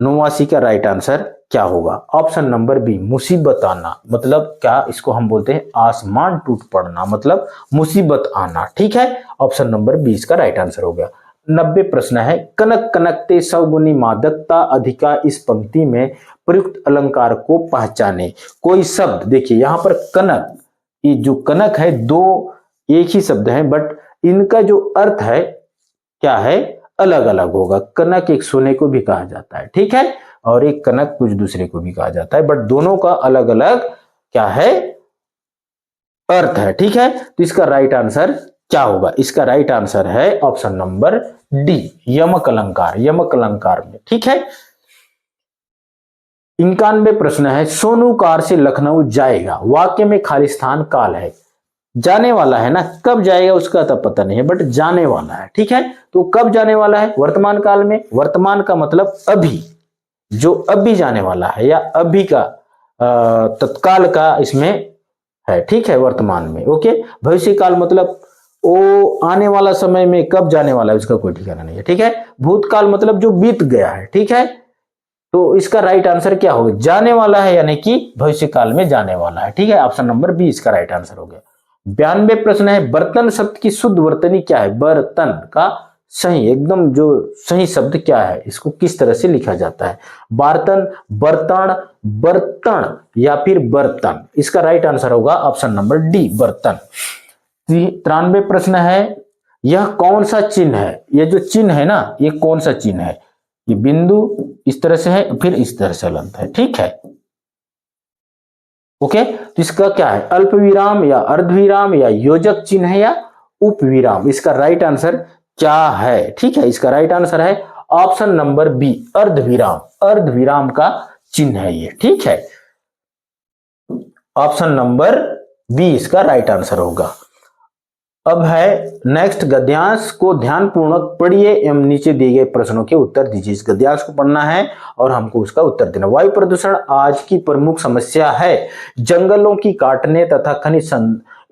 89 का राइट आंसर क्या होगा? ऑप्शन नंबर बी मुसीबत आना। मतलब क्या इसको हम बोलते हैं? आसमान टूट पड़ना मतलब मुसीबत आना, ठीक है। ऑप्शन नंबर बी इसका राइट आंसर हो गया। 90 प्रश्न है, कनक कनकते सौगुनी मादकता अधिका इस पंक्ति में प्रयुक्त अलंकार को पहचाने। कोई शब्द देखिए यहां पर कनक, ये जो कनक है दो एक ही शब्द है, बट इनका जो अर्थ है क्या है? अलग अलग होगा। कनक एक सोने को भी कहा जाता है, ठीक है, और एक कनक कुछ दूसरे को भी कहा जाता है, बट दोनों का अलग अलग क्या है? अर्थ है, ठीक है। तो इसका राइट आंसर क्या होगा? इसका राइट आंसर है ऑप्शन नंबर डी यमक अलंकार, यमक अलंकार में, ठीक है। 91 प्रश्न है, सोनू कार से लखनऊ जाएगा, वाक्य में खाली स्थान काल है। जाने वाला है ना, कब जाएगा उसका तो पता नहीं है, बट जाने वाला है, ठीक है। तो कब जाने वाला है? वर्तमान काल में। वर्तमान का मतलब अभी, जो अभी जाने वाला है या अभी का तत्काल का इसमें है, ठीक है, वर्तमान में। ओके, भविष्य काल मतलब वो आने वाला समय में कब जाने वाला है उसका कोई ठिकाना नहीं है, ठीक है। भूतकाल मतलब जो बीत गया है, ठीक है। तो इसका राइट आंसर क्या होगा? जाने वाला है यानी कि भविष्य काल में जाने वाला है, ठीक है। ऑप्शन नंबर बी इसका राइट आंसर हो गया। 92 प्रश्न है, बर्तन शब्द की शुद्ध वर्तनी क्या है? बर्तन का सही एकदम जो सही शब्द क्या है? इसको किस तरह से लिखा जाता है? बार्तन, बर्तन, बर्तन या फिर बर्तन। इसका राइट आंसर होगा ऑप्शन नंबर डी बर्तन। 93 प्रश्न है, यह कौन सा चिन्ह है? ये जो चिन्ह है ना, ये कौन सा चिन्ह है? ये बिंदु इस तरह से है, फिर इस तरह से लंत है, ठीक है। ओके, तो इसका क्या है? अल्प विराम या अर्धविराम या योजक चिन्ह है या उपविराम। इसका राइट आंसर क्या है? ठीक है, इसका राइट आंसर है ऑप्शन नंबर बी अर्धविराम। अर्धविराम का चिन्ह है ये, ठीक है। ऑप्शन नंबर बी इसका राइट आंसर होगा। अब है नेक्स्ट गद्यांश को ध्यानपूर्वक पढ़िए एवं नीचे दिए गए प्रश्नों के उत्तर दीजिए। इस गद्यांश को पढ़ना है और हमको उसका उत्तर देना। वायु प्रदूषण आज की प्रमुख समस्या है। जंगलों की काटने तथा खनिज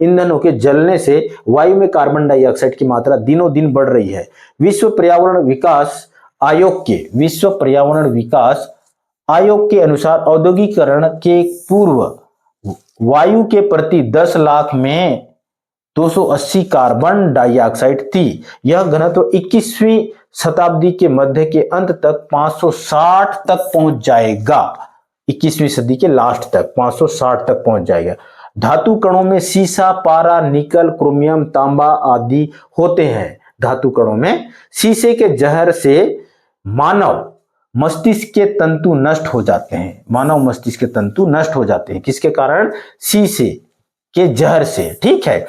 ईंधनों के जलने से वायु में कार्बन डाइऑक्साइड की मात्रा दिनों दिन बढ़ रही है। विश्व पर्यावरण विकास आयोग के अनुसार औद्योगिकरण के पूर्व वायु के प्रति 10 लाख में 280 कार्बन डाइऑक्साइड थी। यह घनत्व 21वीं शताब्दी के मध्य के अंत तक 560 तक पहुंच जाएगा। 21वीं सदी के लास्ट तक 560 तक पहुंच जाएगा। धातु कणों में सीसा, पारा, निकल, क्रोमियम, तांबा आदि होते हैं। धातु कणों में सीसे के जहर से मानव मस्तिष्क के तंतु नष्ट हो जाते हैं। मानव मस्तिष्क के तंतु नष्ट हो जाते हैं किसके कारण? सीसे के जहर से, ठीक है।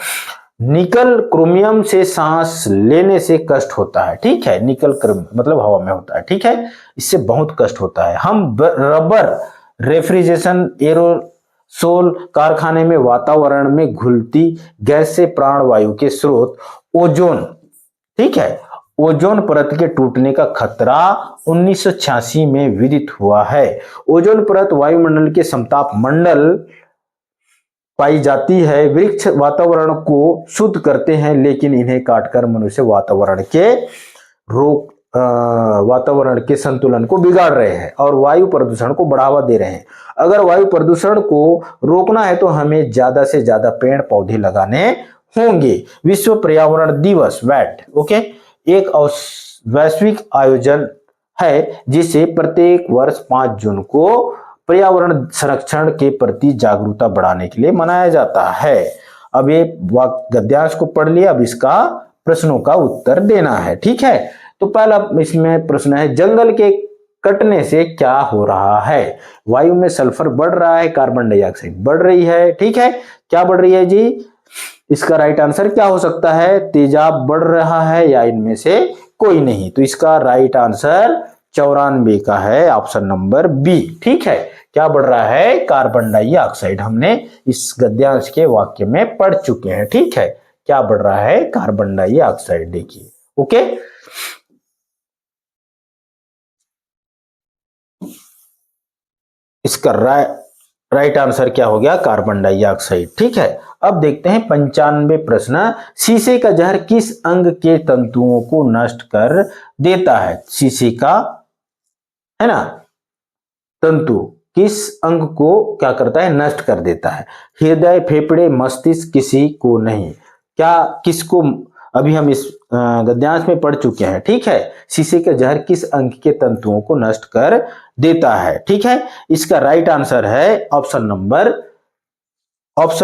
निकल क्रोमियम से सांस लेने से कष्ट होता है, ठीक है। निकल मतलब हवा में होता है, ठीक है, इससे बहुत कष्ट होता है। हम रबर, रेफ्रिजरेशन, एरोसोल, कारखाने में वातावरण में घुलती गैस से प्राणवायु के स्रोत ओजोन, ठीक है, ओजोन परत के टूटने का खतरा 1986 में विदित हुआ है। ओजोन परत वायुमंडल के समताप मंडल पाई जाती है। वृक्ष वातावरण को शुद्ध करते हैं, लेकिन इन्हें काटकर मनुष्य वातावरण के संतुलन को बिगाड़ रहे हैं और वायु प्रदूषण को बढ़ावा दे रहे हैं। अगर वायु प्रदूषण को रोकना है तो हमें ज्यादा से ज्यादा पेड़ पौधे लगाने होंगे। विश्व पर्यावरण दिवस वैट, ओके, एक वैश्विक आयोजन है जिसे प्रत्येक वर्ष 5 जून को पर्यावरण संरक्षण के प्रति जागरूकता बढ़ाने के लिए मनाया जाता है। अब ये गद्यांश को पढ़ लिया, अब इसका प्रश्नों का उत्तर देना है। ठीक है, तो पहला इसमें प्रश्न है, जंगल के कटने से क्या हो रहा है? वायु में सल्फर बढ़ रहा है, कार्बन डाइऑक्साइड बढ़ रही है। ठीक है, क्या बढ़ रही है जी? इसका राइट आंसर क्या हो सकता है? तेजाब बढ़ रहा है या इनमें से कोई नहीं? तो इसका राइट आंसर 94 का है, ऑप्शन नंबर बी। ठीक है, क्या बढ़ रहा है? Carbon dioxide. हमने इस गद्यांश के वाक्य में पढ़ चुके हैं। ठीक है, क्या बढ़ रहा है? Carbon dioxide. देखिए, ओके, इसका राइट आंसर क्या हो गया? Carbon dioxide. ठीक है, अब देखते हैं 95 प्रश्न, शीशे का जहर किस अंग के तंतुओं को नष्ट कर देता है? शीशे का, है ना, तंतु किस अंग को क्या करता है? नष्ट कर देता है। हृदय, फेफड़े, मस्तिष्क, किसी को नहीं। क्या, किसको? अभी हम इस गद्यांश में पढ़ चुके हैं। ठीक है, शीशे का जहर किस अंग के तंतुओं को नष्ट कर देता है? ठीक है, इसका राइट आंसर है ऑप्शन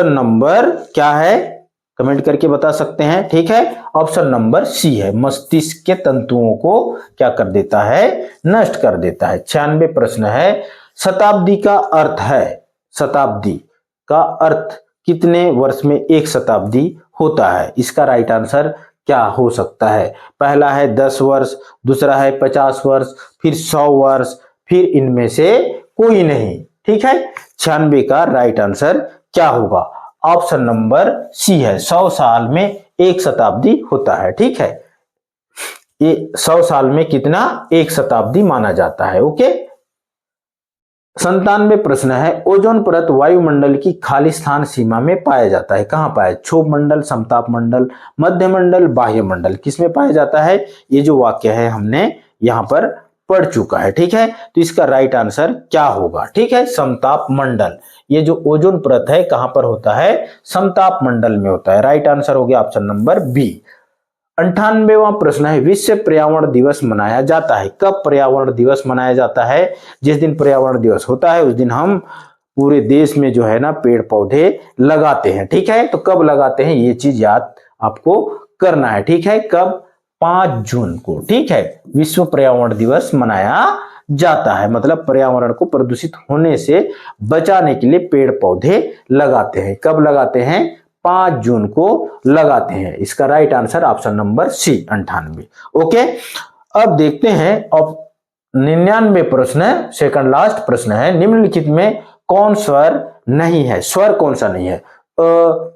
नंबर क्या है? कमेंट करके बता सकते हैं। ठीक है, ऑप्शन नंबर सी है, मस्तिष्क के तंतुओं को क्या कर देता है? नष्ट कर देता है। 96 प्रश्न है, शताब्दी का अर्थ है, शताब्दी का अर्थ कितने वर्ष में एक शताब्दी होता है? इसका राइट आंसर क्या हो सकता है? पहला है 10 वर्ष, दूसरा है 50 वर्ष, फिर 100 वर्ष, फिर इनमें से कोई नहीं। ठीक है, 96 का राइट आंसर क्या होगा? ऑप्शन नंबर सी है, 100 साल में एक शताब्दी होता है। ठीक है, ये 100 साल में कितना? एक शताब्दी माना जाता है। ओके, 97 प्रश्न है, ओजोन परत वायुमंडल की खाली स्थान सीमा में पाया जाता है। कहां पाया? क्षोभ मंडल, समताप मंडल, मध्य मंडल, बाह्य मंडल, किसमें पाया जाता है? ये जो वाक्य है हमने यहां पर पढ़ चुका है। ठीक है, तो इसका राइट आंसर क्या होगा? ठीक है, समताप मंडल। ये जो ओजोन परत है कहां पर होता है? समताप मंडल में होता है। राइट आंसर हो गया ऑप्शन नंबर बी। 98वां प्रश्न है, विश्व पर्यावरण दिवस मनाया जाता है। कब पर्यावरण दिवस मनाया जाता है? जिस दिन पर्यावरण दिवस होता है उस दिन हम पूरे देश में जो है ना पेड़ पौधे लगाते हैं। ठीक है, तो कब लगाते हैं ये चीज याद आपको करना है। ठीक है, कब? 5 जून को। ठीक है, विश्व पर्यावरण दिवस मनाया जाता है, मतलब पर्यावरण को प्रदूषित होने से बचाने के लिए पेड़ पौधे लगाते हैं। कब लगाते हैं? 5 जून को लगाते हैं। इसका right answer option number C, 98। Okay, अब देखते हैं अब 99 प्रश्न, सेकंड लास्ट प्रश्न है, निम्नलिखित में कौन स्वर नहीं है? स्वर कौन सा नहीं है? अ,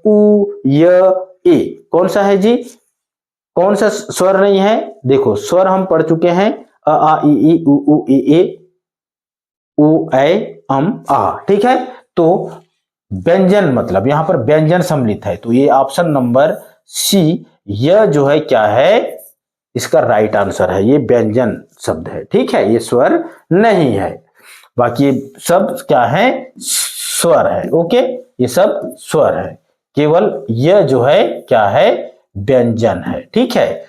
उ, य, ए, कौन सा है जी? कौन सा स्वर नहीं है? देखो, स्वर हम पढ़ चुके हैं, अ, आ, ई, उ, ए, उ, ऐ, आ। ठीक है, तो व्यंजन, मतलब यहां पर व्यंजन सम्मिलित है, तो ये ऑप्शन नंबर सी, यह जो है क्या है? इसका राइट आंसर है, ये व्यंजन शब्द है। ठीक है, ये स्वर नहीं है, बाकी सब क्या है? स्वर है। ओके, ये सब स्वर है, केवल यह जो है क्या है? व्यंजन है। ठीक है,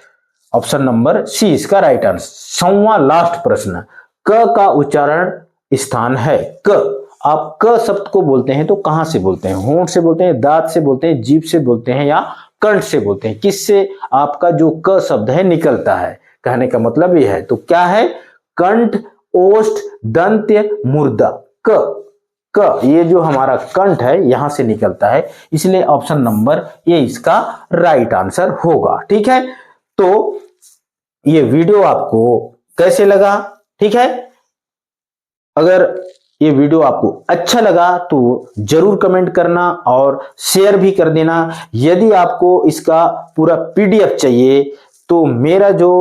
ऑप्शन नंबर सी इसका राइट आंसर। 100वां लास्ट प्रश्न, क का उच्चारण स्थान है। क, आप क शब्द को बोलते हैं तो कहां से बोलते हैं? होंठ से बोलते हैं, दांत से बोलते हैं, जीभ से बोलते हैं, या कंठ से बोलते हैं? किससे आपका जो क शब्द है निकलता है? कहने का मतलब ये है, तो क्या है? कंठ, ओष्ठ, दंत्य, मूर्धा। क, ये जो हमारा कंठ है यहां से निकलता है, इसलिए ऑप्शन नंबर ए इसका राइट आंसर होगा। ठीक है, तो ये वीडियो आपको कैसे लगा? ठीक है, अगर ये वीडियो आपको अच्छा लगा तो जरूर कमेंट करना और शेयर भी कर देना। यदि आपको इसका पूरा पीडीएफ चाहिए तो मेरा जो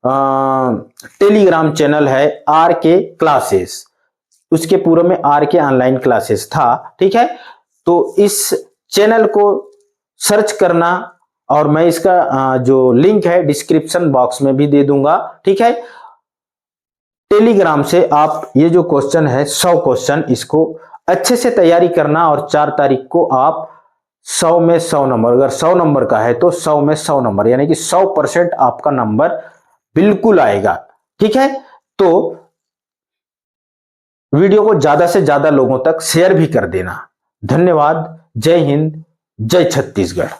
टेलीग्राम चैनल है आर के क्लासेस, उसके पूर्व में आर के ऑनलाइन क्लासेस था। ठीक है, तो इस चैनल को सर्च करना और मैं इसका जो लिंक है डिस्क्रिप्शन बॉक्स में भी दे दूंगा। ठीक है, टेलीग्राम से आप ये जो क्वेश्चन है 100 क्वेश्चन, इसको अच्छे से तैयारी करना और 4 तारीख को आप 100 में 100 नंबर, अगर 100 नंबर का है तो 100 में 100 नंबर, यानी कि 100% आपका नंबर बिल्कुल आएगा। ठीक है, तो वीडियो को ज्यादा से ज्यादा लोगों तक शेयर भी कर देना। धन्यवाद। जय हिंद, जय छत्तीसगढ़।